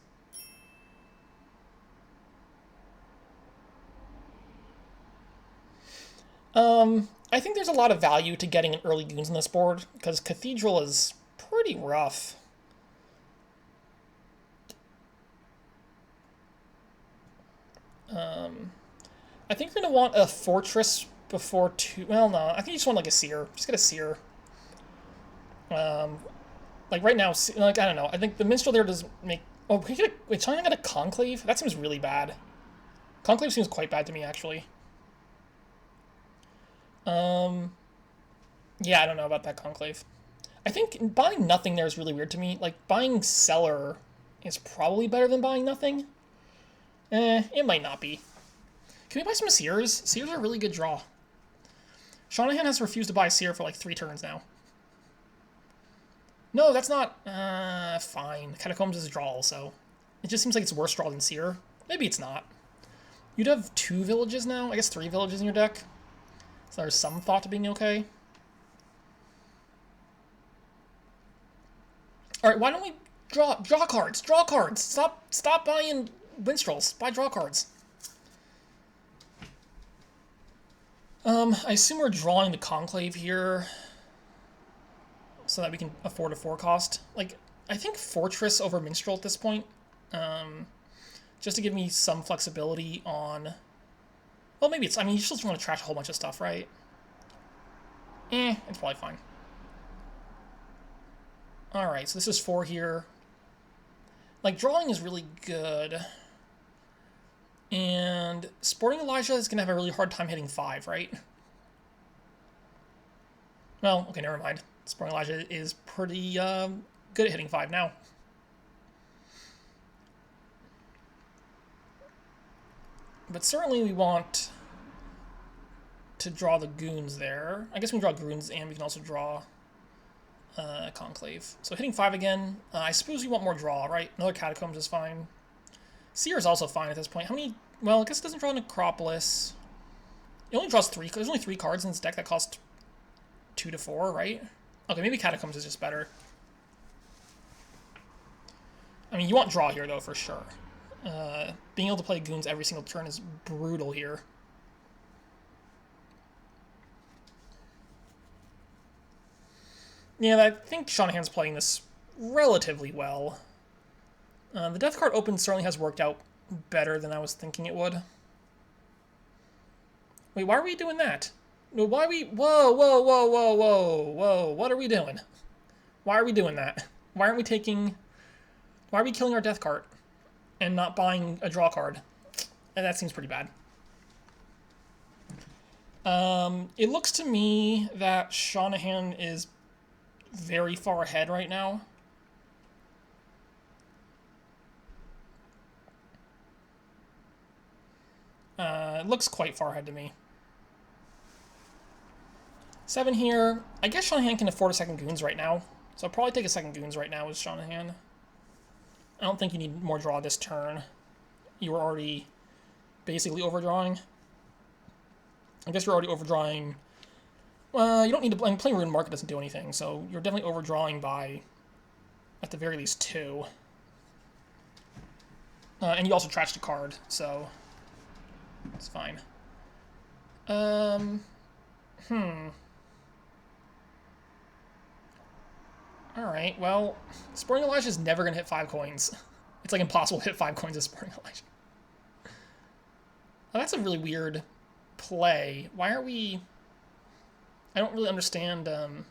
I think there's a lot of value to getting an early Goons on this board, because Cathedral is pretty rough. I think you're going to want a Fortress before 2... Well, no, I think you just want, like, a Seer. Just get a Seer. Like, right now, like, I don't know. I think the Minstrel there does make... Oh, wait, China got a Conclave? That seems really bad. Conclave seems quite bad to me, actually. Yeah, I don't know about that Conclave. I think buying nothing there is really weird to me. Like, buying Cellar is probably better than buying nothing. It might not be. Can we buy some Seers? Seers are a really good draw. Seanahan has refused to buy Seer for like 3 turns now. No, that's not... fine. Catacombs is a draw also. It just seems like it's worse draw than Seer. Maybe it's not. You'd have 2 villages now? I guess 3 villages in your deck. So there's some thought to being okay. Alright, why don't we draw cards? Draw cards! Stop buying minstrels. Buy draw cards. I assume we're drawing the Conclave here so that we can afford a 4 cost. Like, I think Fortress over Minstrel at this point. Just to give me some flexibility on... Well, maybe it's... I mean, you just want to trash a whole bunch of stuff, right? It's probably fine. Alright, so this is 4 here. Like, drawing is really good. And Sportingelijah is going to have a really hard time hitting 5, right? Well, okay, never mind. Sportingelijah is pretty good at hitting 5 now. But certainly we want to draw the goons there. I guess we can draw goons and we can also draw Conclave. So hitting 5 again. I suppose we want more draw, right? Another Catacombs is fine. Seer is also fine at this point. How many... Well, I guess it doesn't draw Necropolis. It only draws 3. There's only 3 cards in this deck that cost 2 to 4, right? Okay, maybe Catacombs is just better. I mean, you want draw here, though, for sure. Being able to play goons every single turn is brutal here. Yeah, I think Seanahan's playing this relatively well. The Death card open certainly has worked out better than I was thinking it would. Wait, why are we doing that? Why are we... Whoa, whoa, whoa, whoa, whoa, whoa. What are we doing? Why are we doing that? Why aren't we taking... Why are we killing our Death card and not buying a draw card? And that seems pretty bad. It looks to me that Seanahan is very far ahead right now. It looks quite far ahead to me. 7 here. I guess Seanahan can afford a second goons right now. So I'll probably take a second goons right now with Seanahan. I don't think you need more draw this turn. You were already basically overdrawing. I guess you're already overdrawing. Well, you don't need to... I mean, playing Rune Market doesn't do anything, so you're definitely overdrawing by, at the very least, 2. And you also trashed a card, so it's fine. Alright, well, Sportingelijah is never going to hit 5 coins. It's like impossible to hit 5 coins with Sportingelijah. Oh, that's a really weird play. Why are we... I don't really understand, I don't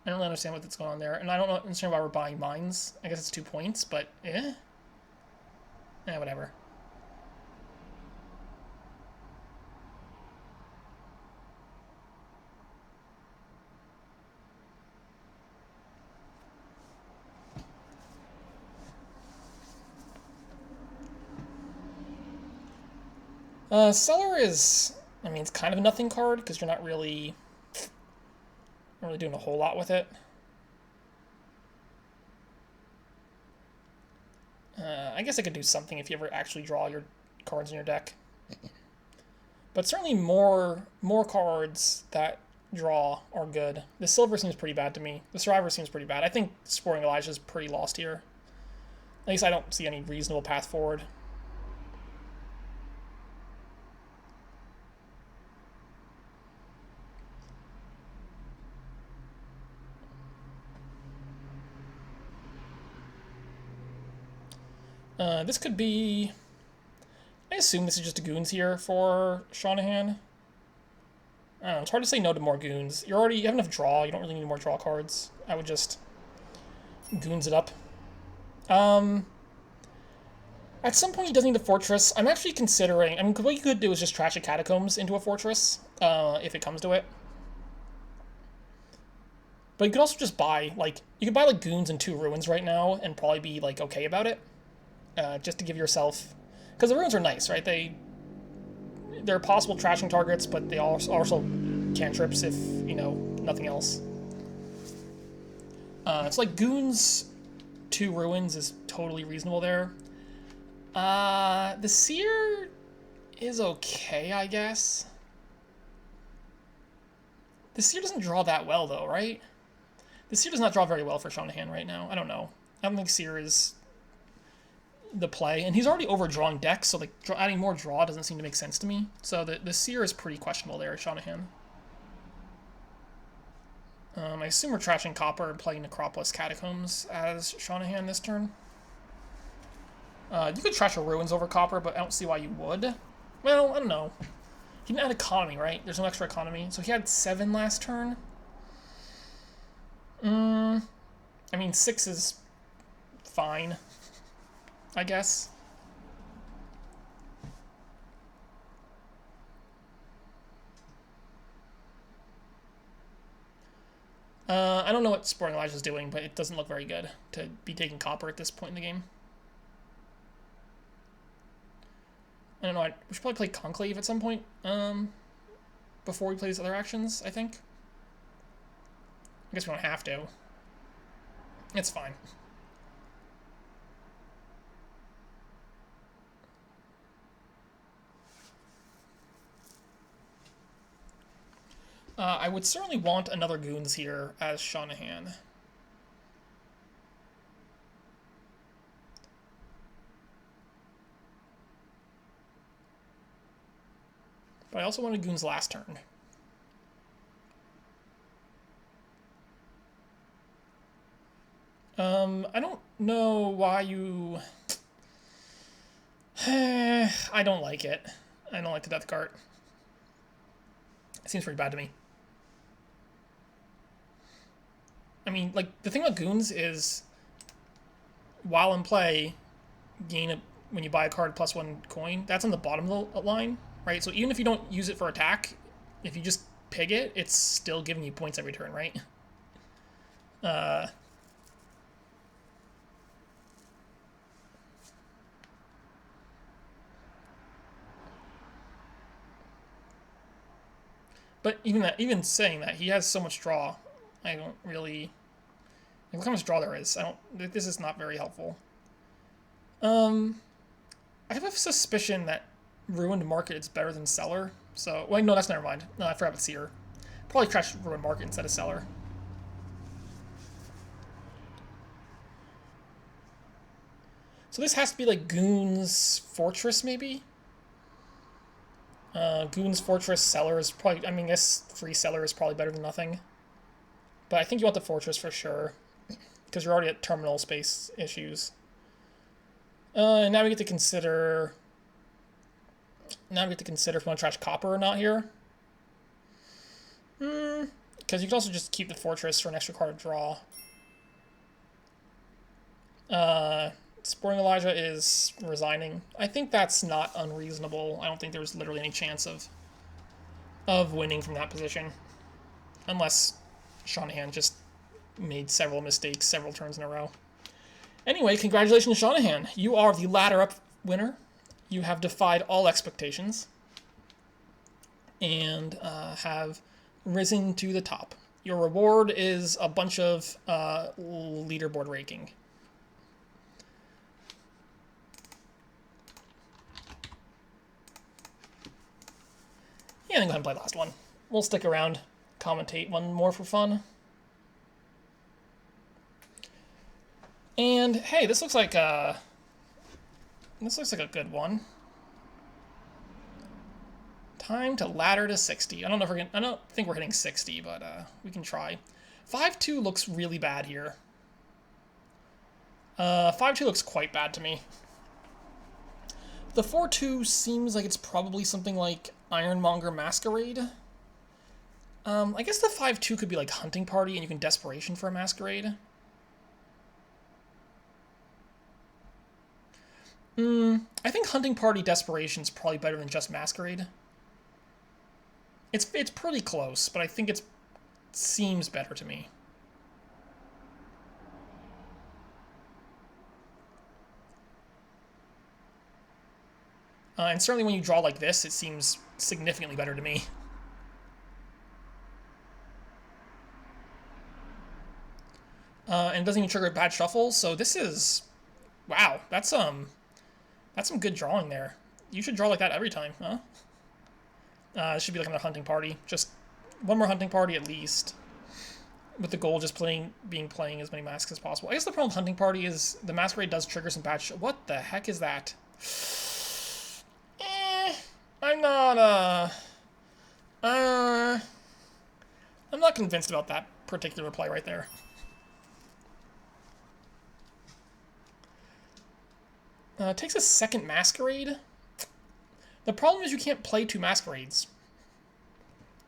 really understand what's going on there. And I don't understand why we're buying mines. I guess it's 2 points, but whatever. Cellar is... I mean, it's kind of a nothing card, because you're not really doing a whole lot with it. I guess I could do something if you ever actually draw your cards in your deck. But certainly more cards that draw are good. The silver seems pretty bad to me. The survivor seems pretty bad. I think Sportingelijah is pretty lost here. At least I don't see any reasonable path forward. This could be... I assume this is just a goons here for Seanahan. I don't know, it's hard to say no to more goons. You have enough draw, you don't really need more draw cards. I would just goons it up. At some point he does need a fortress. I'm actually considering... I mean, what you could do is just trash a Catacombs into a fortress, if it comes to it. But you could also just buy, like... You could buy, like, goons and 2 ruins right now and probably be, like, okay about it. Just to give yourself... Because the ruins are nice, right? They're possible trashing targets, but they also cantrips if, you know, nothing else. It's like Goons 2 Ruins is totally reasonable there. The Seer is okay, I guess. The Seer doesn't draw that well, though, right? The Seer does not draw very well for Seanahan right now. I don't know. I don't think Seer is the play. And he's already overdrawing decks, so like adding more draw doesn't seem to make sense to me. So the Seer is pretty questionable there, Seanahan. I assume we're trashing Copper and playing Necropolis Catacombs as Seanahan this turn. You could trash a Ruins over Copper, but I don't see why you would. Well, I don't know. He didn't add economy, right? There's no extra economy. So he had 7 last turn. I mean, 6 is fine, I guess. I don't know what Sportingelijah is doing, but it doesn't look very good to be taking Copper at this point in the game. I don't know, we should probably play Conclave at some point, before we play these other actions, I think. I guess we don't have to. It's fine. I would certainly want another Goons here as Seanahan. But I also wanted Goons last turn. I don't know why you... I don't like it. I don't like the Death Cart. It seems pretty bad to me. I mean, like, the thing about Goons is, while in play, when you buy a card +1 coin, that's on the bottom of the line, right? So even if you don't use it for attack, if you just pig it, it's still giving you points every turn, right? But even saying that, he has so much draw. I don't really... Like, look how much draw there is. This is not very helpful. I have a suspicion that Ruined Market is better than Cellar. So, well, no, that's never mind. No, I forgot about Seer. Probably trash Ruined Market instead of Cellar. So this has to be like Goons Fortress, maybe? Goons Fortress Cellar is probably... I mean, I guess free Cellar is probably better than nothing. But I think you want the Fortress for sure, because you're already at terminal space issues. And now we get to consider... Now we get to consider if we want to trash Copper or not here. Because you can also just keep the Fortress for an extra card of draw. Sportingelijah is resigning. I think that's not unreasonable. I don't think there's literally any chance of winning from that position. Unless Seanahan just made several mistakes several turns in a row. Anyway, congratulations, Seanahan. You are the ladder-up winner. You have defied all expectations and have risen to the top. Your reward is a bunch of leaderboard ranking. Yeah, then go ahead and play the last one. We'll stick around, commentate one more for fun. And hey, this looks like a good one. Time to ladder to 60. I don't think we're hitting 60, but we can try. 5-2 looks really bad here. 5-2 looks quite bad to me. The 4-2 seems like it's probably something like Ironmonger Masquerade. I guess the 5-2 could be like Hunting Party, and you can Desperation for a Masquerade. I think Hunting Party Desperation is probably better than just Masquerade. It's pretty close, but I think it seems better to me. And certainly when you draw like this, it seems significantly better to me. and it doesn't even trigger a bad shuffle. So this is, wow, that's some good drawing there. You should draw like that every time, huh? It should be like another hunting party. Just one more hunting party at least. With the goal just playing as many masks as possible. I guess the problem with hunting party is the masquerade does trigger some bad shit. What the heck is that? I'm not I'm not convinced about that particular play right there. Takes a second masquerade. The problem is you can't play two masquerades.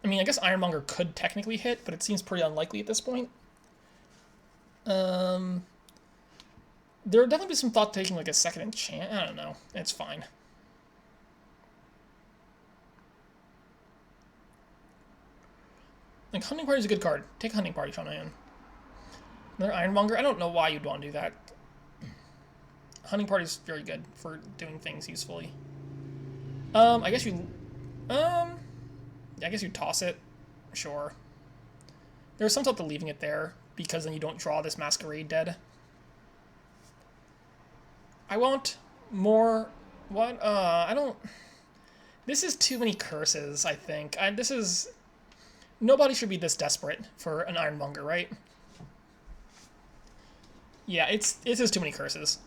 I mean, I guess Ironmonger could technically hit, but it seems pretty unlikely at this point. There would definitely be some thought to taking like a second enchant. I don't know. It's fine. Like, Hunting Party is a good card. Take a Hunting Party, Seanahan. Another Ironmonger? I don't know why you'd want to do that. Hunting Party is very good for doing things usefully. I guess you... I guess you toss it. Sure. There's some thought to leaving it there, because then you don't draw this Masquerade dead. I want more... What? I don't... This is too many curses, I think. This is... Nobody should be this desperate for an Ironmonger, right? Yeah, it is too many curses.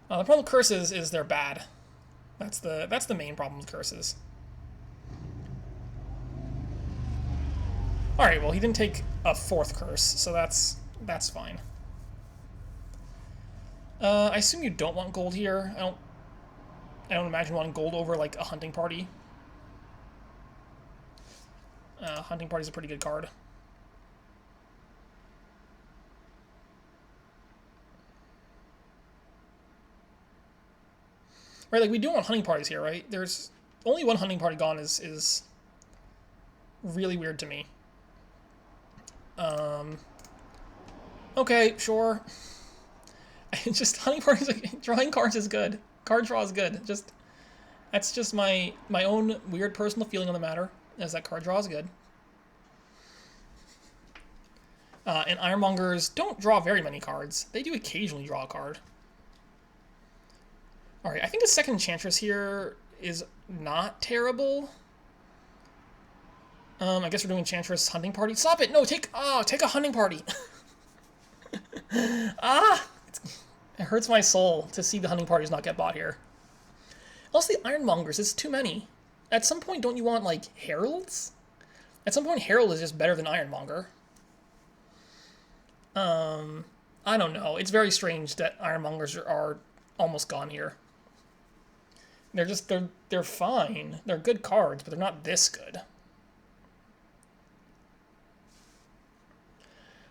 The problem with curses is they're bad. That's the main problem with curses. All right, well, he didn't take a fourth curse, so that's fine. I assume you don't want gold here. I don't imagine wanting gold over like a hunting party. Hunting Party is a pretty good card. Right, like we do want hunting parties here, right? There's only one hunting party gone is really weird to me. Okay, sure. Just hunting parties, drawing cards is good. Card draw is good. That's just my own weird personal feeling on the matter, as that card draw is good. And Ironmongers don't draw very many cards. They do occasionally draw a card. Alright, I think the second Enchantress here is not terrible. I guess we're doing Enchantress Hunting Party. Stop it! No, take a Hunting Party! It hurts my soul to see the Hunting Parties not get bought here. Also, the Ironmongers, it's too many. At some point, don't you want, like, Heralds? At some point, Herald is just better than Ironmonger. I don't know. It's very strange that Ironmongers are almost gone here. They're fine. They're good cards, but they're not this good.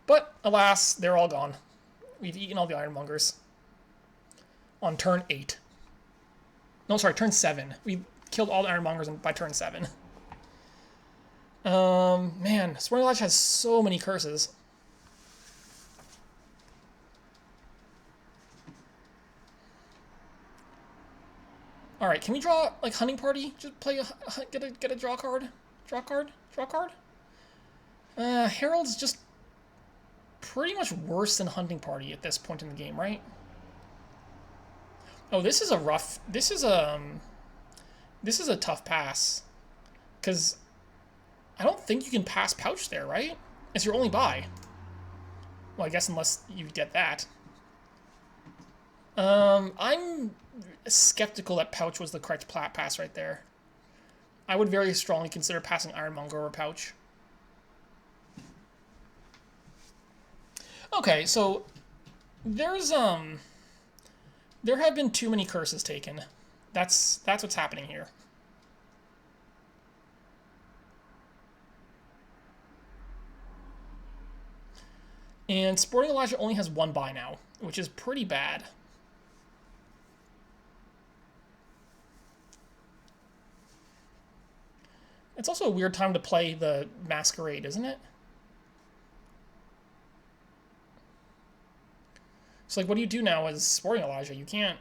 But, alas, they're all gone. We've eaten all the Ironmongers. On turn 8. No, sorry, turn 7. We killed all the Ironmongers by turn 7. Man, Sportingelijah has so many curses. Alright, can we draw, like, Hunting Party? Just play get a draw card? Draw card? Draw card? Herald's just pretty much worse than Hunting Party at this point in the game, right? Oh, this is a rough... This is a tough pass. Because I don't think you can pass Pouch there, right? It's your only buy. Well, I guess unless you get that. I'm skeptical that Pouch was the correct pass right there. I would very strongly consider passing Ironmonger over Pouch. Okay, so there's there have been too many curses taken. That's what's happening here. And Sportingelijah only has one buy now, which is pretty bad. It's also a weird time to play the Masquerade, isn't it? So, like, what do you do now as Sportingelijah? You can't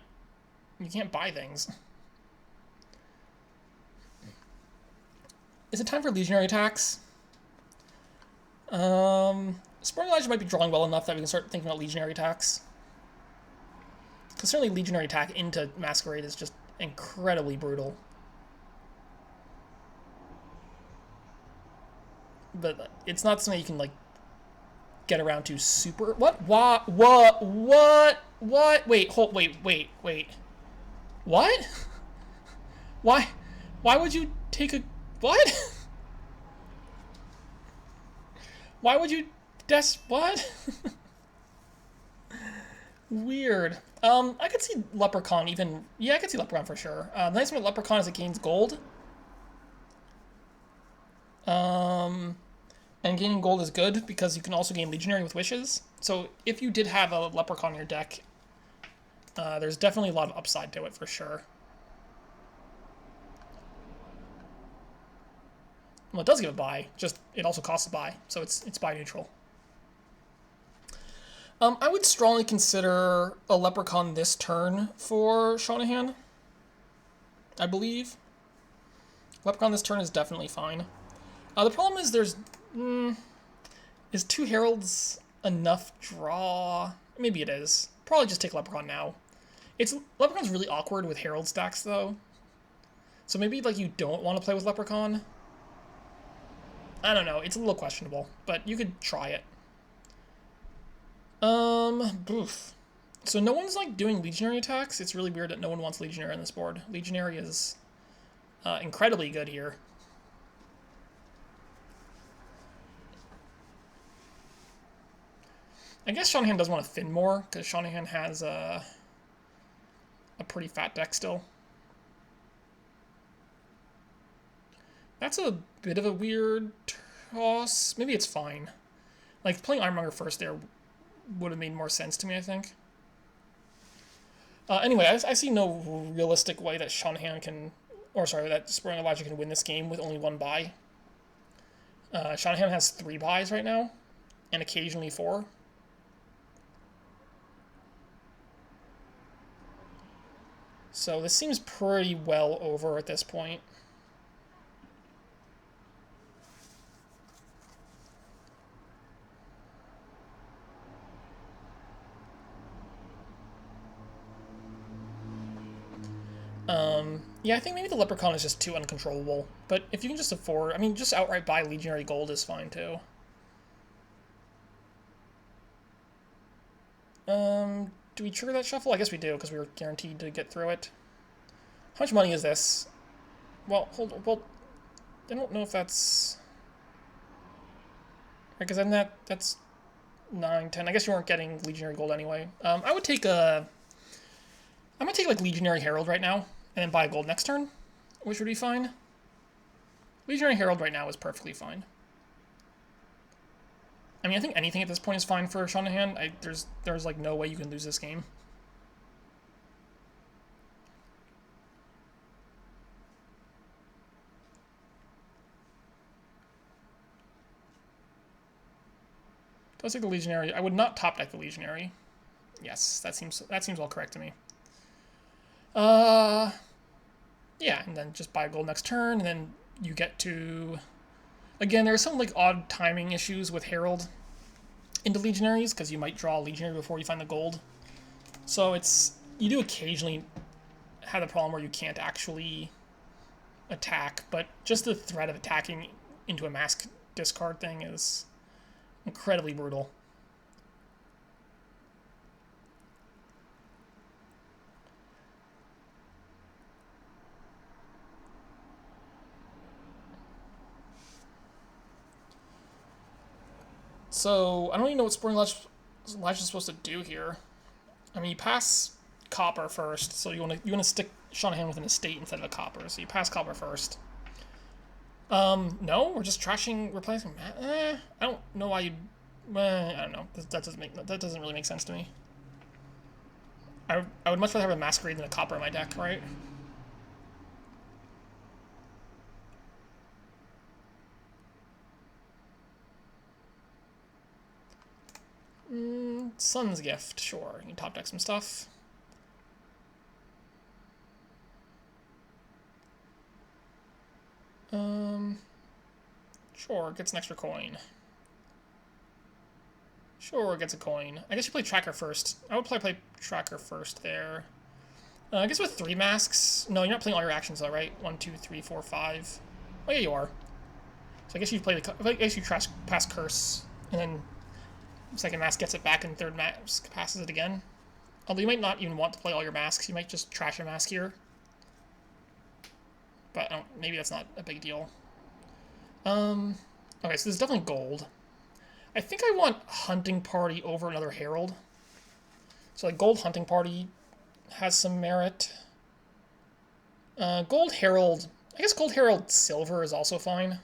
buy things. Is it time for Legionary attacks? Sportingelijah might be drawing well enough that we can start thinking about Legionary attacks. Because certainly Legionary attack into Masquerade is just incredibly brutal. But it's not something you can, like, get around to super... What? What? Wait, hold... Wait. What? Why? Why would you take a... What? Why would you... What? Weird. I could see Leprechaun even... Yeah, I could see Leprechaun for sure. The nice thing with Leprechaun is it gains gold. And gaining gold is good because you can also gain Legionary with wishes. So if you did have a Leprechaun in your deck, there's definitely a lot of upside to it for sure. Well, it does give a buy, just it also costs a buy, so it's buy neutral. I would strongly consider a Leprechaun this turn for Seanahan, I believe. Leprechaun this turn is definitely fine. The problem is is 2 Heralds enough draw? Maybe it is. Probably just take Leprechaun now. Leprechaun's really awkward with Herald stacks, though. So maybe, like, you don't want to play with Leprechaun. I don't know. It's a little questionable, but you could try it. Boof. So no one's, like, doing Legionary attacks. It's really weird that no one wants Legionary on this board. Legionary is incredibly good here. I guess Seanahan does want to thin more, because Seanahan has a pretty fat deck still. That's a bit of a weird toss. Maybe it's fine. Like, playing Ironmonger first there would have made more sense to me, I think. Anyway, I see no realistic way that Seanahan can... Or, sorry, that Sportingelijah can win this game with only 1 buy. Seanahan has 3 buys right now, and occasionally 4. So this seems pretty well over at this point. Yeah, I think maybe the Leprechaun is just too uncontrollable. But if you can just afford... I mean, just outright buy Legionary Gold is fine, too. Do we trigger that shuffle? I guess we do, because we were guaranteed to get through it. How much money is this? Well, hold on. Well, I don't know if that's... Because then that's 9, 10. I guess you weren't getting Legionary Gold anyway. I would take a... I'm going to take, like, Legionary Herald right now, and then buy a gold next turn, which would be fine. Legionary Herald right now is perfectly fine. I mean, I think anything at this point is fine for Seanahan. There's like, no way you can lose this game. Let's take the Legionary. I would not top deck the Legionary. Yes, that seems all correct to me. Yeah, and then just buy a gold next turn, and then you get to... Again, there are some, like, odd timing issues with Herald into Legionaries, because you might draw a Legionary before you find the gold. So it's... You do occasionally have the problem where you can't actually attack, but just the threat of attacking into a mask discard thing is incredibly brutal. So, I don't even know what Sportingelijah is supposed to do here. I mean, you pass Copper first, so you want to stick Seanahan with an estate instead of a Copper, so you pass Copper first. No, we're just trashing replacing. I don't know why you. I don't know. That doesn't really make sense to me. I would much rather have a Masquerade than a Copper in my deck, right? Sun's Gift, sure. You can top deck some stuff. Sure, gets an extra coin. Sure, gets a coin. I guess you play Tracker first. I would play Tracker first there. I guess with 3 masks... No, you're not playing all your actions though, right? 1, 2, 3, 4, 5. Oh yeah, you are. So I guess you play the... I guess you pass Curse, and then second mask gets it back, and third mask passes it again. Although you might not even want to play all your masks. You might just trash a mask here. But maybe that's not a big deal. Okay, so this is definitely gold. I think I want Hunting Party over another Herald. So like Gold Hunting Party has some merit. Gold Herald... I guess Gold Herald Silver is also fine.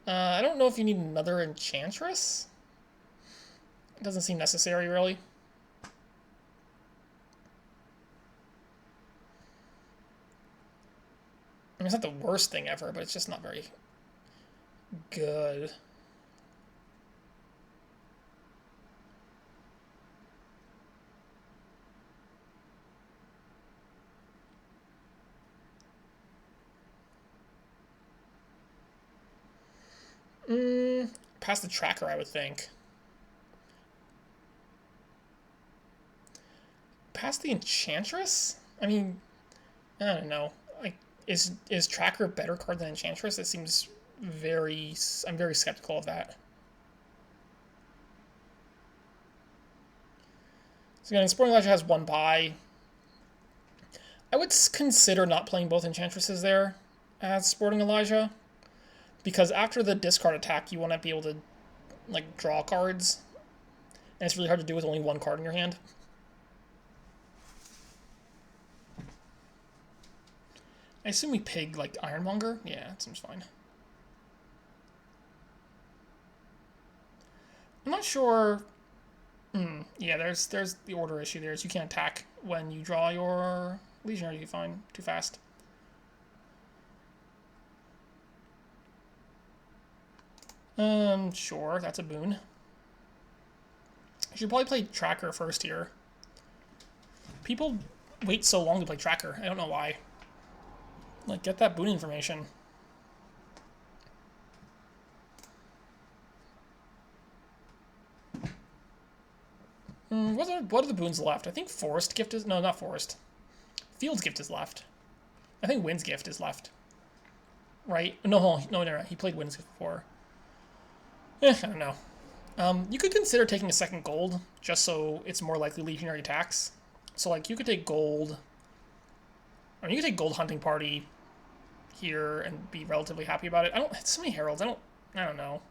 I don't know if you need another Enchantress. It doesn't seem necessary, really. I mean, it's not the worst thing ever, but it's just not very good. Past the Tracker, I would think. Past the Enchantress? I mean, I don't know. Like, is Tracker a better card than Enchantress? It seems very... I'm very skeptical of that. So again, Sportingelijah has 1 buy. I would consider not playing both Enchantresses there as Sportingelijah, because after the discard attack, you want to be able to like draw cards, and it's really hard to do with only 1 card in your hand. I assume we pig like Ironmonger. Yeah, that seems fine. I'm not sure. Yeah, there's the order issue there. So you can't attack when you draw your Legionary. You find too fast. Sure, that's a boon. I should probably play Tracker first here. People wait so long to play Tracker. I don't know why. Like, get that boon information. What are the boons left? I think Forest Gift is... No, not Forest. Field's Gift is left. I think Wind's Gift is left. Right? No, he played Wind's Gift before. I don't know. You could consider taking a second gold, just so it's more likely Legionary attacks. So, like, you could take gold... I mean, you could take Gold Hunting Party here and be relatively happy about it. It's so many Heralds, I don't know.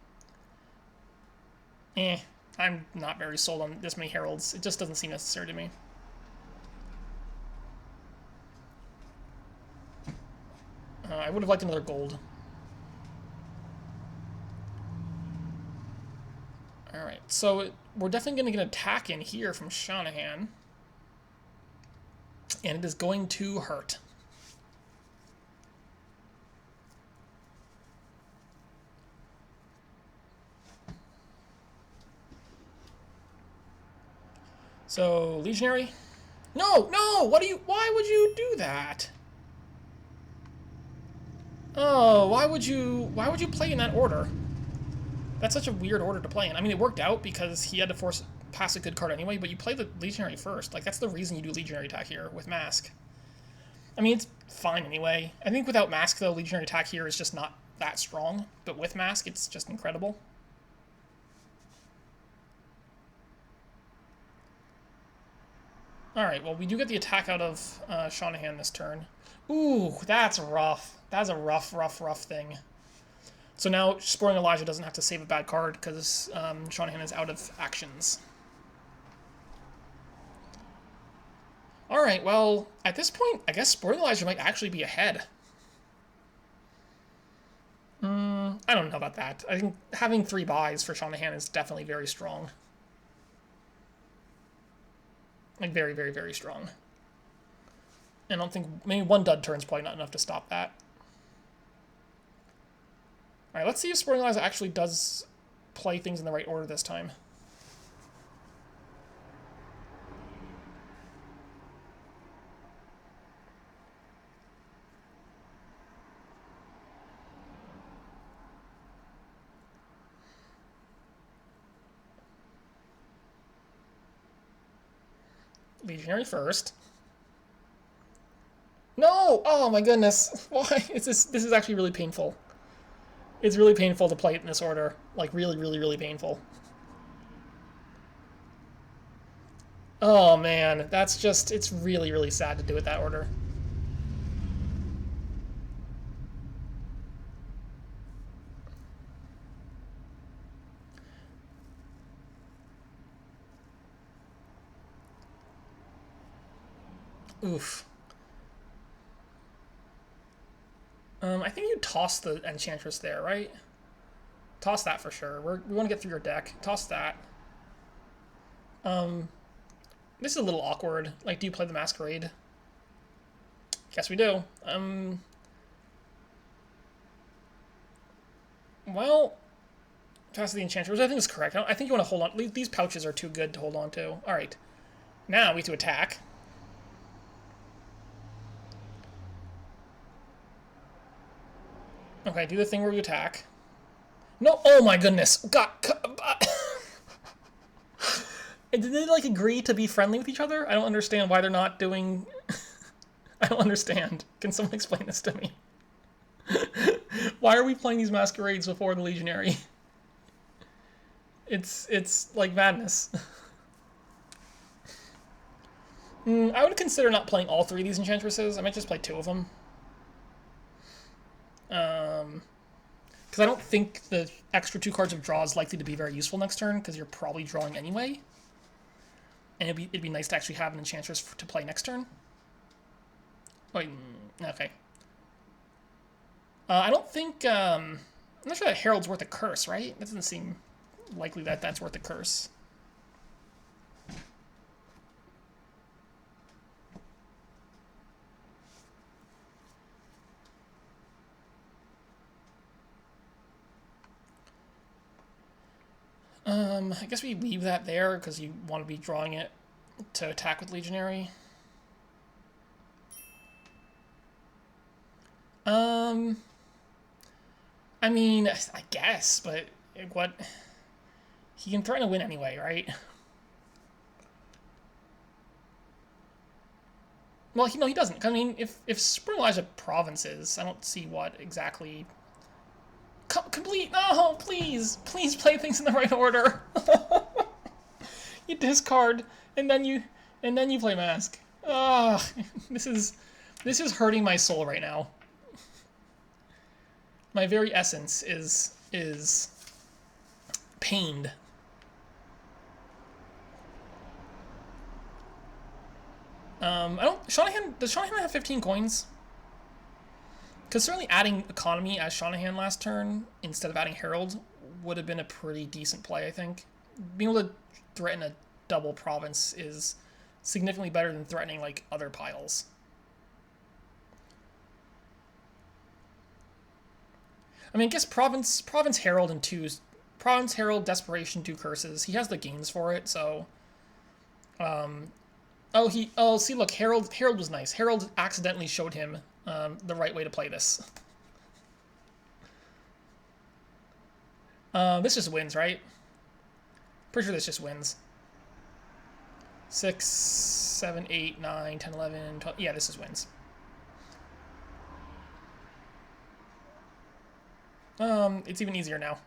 I'm not very sold on this many Heralds. It just doesn't seem necessary to me. I would have liked another gold. Alright, so we're definitely going to get an attack in here from Seanahan. And it is going to hurt. So, Legionary? No! Why would you do that? Oh, why would you play in that order? That's such a weird order to play in. I mean, it worked out because he had to pass a good card anyway, but you play the Legionary first. Like, that's the reason you do Legionary attack here with Mask. I mean, it's fine anyway. I think without Mask, though, Legionary attack here is just not that strong. But with Mask, it's just incredible. Alright, well, we do get the attack out of Seanahan this turn. Ooh, that's rough. That's a rough thing. So now Sportingelijah doesn't have to save a bad card because Seanahan is out of actions. Alright, well, at this point, I guess Sportingelijah might actually be ahead. I don't know about that. I think having 3 buys for Seanahan is definitely very strong. Like, very, very, very strong. And I don't think... Maybe 1 dud turn is probably not enough to stop that. Alright, let's see if Sportingelijah actually does play things in the right order this time. Legionary first. No! Oh my goodness. Why? This is actually really painful. It's really painful to play it in this order. Like, really, really, really painful. Oh man, that's just, it's really, really sad to do it that order. Oof. I think you toss the Enchantress there, right? Toss that for sure. We want to get through your deck. Toss that. This is a little awkward. Like, do you play the Masquerade? Guess we do. Well, toss the Enchantress, I think is correct. I think you want to hold on. These pouches are too good to hold on to. All right. Now we have to attack. Okay, do the thing where you attack. No, oh my goodness. God. Did they, like, agree to be friendly with each other? I don't understand why they're not doing... I don't understand. Can someone explain this to me? Why are we playing these Masquerades before the Legionary? It's like madness. I would consider not playing all three of these Enchantresses. I might just play two of them. Because I don't think the extra 2 cards of draw is likely to be very useful next turn, because you're probably drawing anyway. And it'd be nice to actually have an Enchantress to play next turn. Wait, okay. I don't think, I'm not sure that Herald's worth a curse, right? That doesn't seem likely that that's worth a curse. I guess we leave that there because you want to be drawing it to attack with Legionary. I mean, I guess, but what? He can threaten to win anyway, right? Well, no, he doesn't. I mean, if Sportingelijah provinces, I don't see what exactly. Complete. No, please play things in the right order. You discard, and then you play Mask. Ugh, this is hurting my soul right now. My very essence is pained. Seanahan, does Seanahan have 15 coins? Because certainly adding Economy as Seanahan last turn instead of adding Herald would have been a pretty decent play, I think. Being able to threaten a double province is significantly better than threatening, like, other piles. I mean, I guess Province Herald and Province Herald, Desperation, 2 curses. He has the gains for it, so... see, look, Herald was nice. Herald accidentally showed him the right way to play this. This just wins, right? Pretty sure this just wins. 6, 7, 8, 9, 10, 11, 12. Yeah, this just wins. It's even easier now.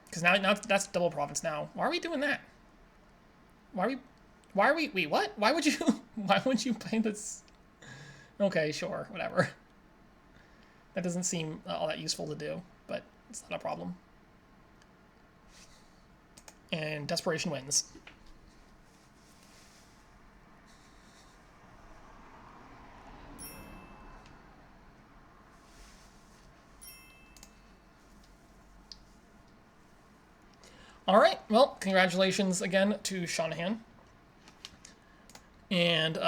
Because now that's double province now. Why are we doing that? Why are we, wait, what? Why would you play this? Okay, sure, whatever. That doesn't seem all that useful to do, but it's not a problem. And Desperation wins. All right, well, congratulations again to Seanahan. And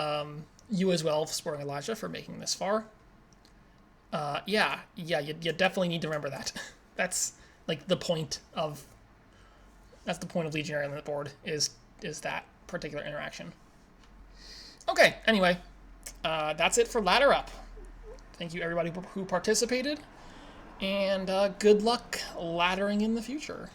you as well, Sportingelijah, for making this far. Yeah, you definitely need to remember that. That's like the point of Legionary on the board is that particular interaction. Okay, anyway, that's it for Ladder Up. Thank you everybody who participated, and good luck laddering in the future.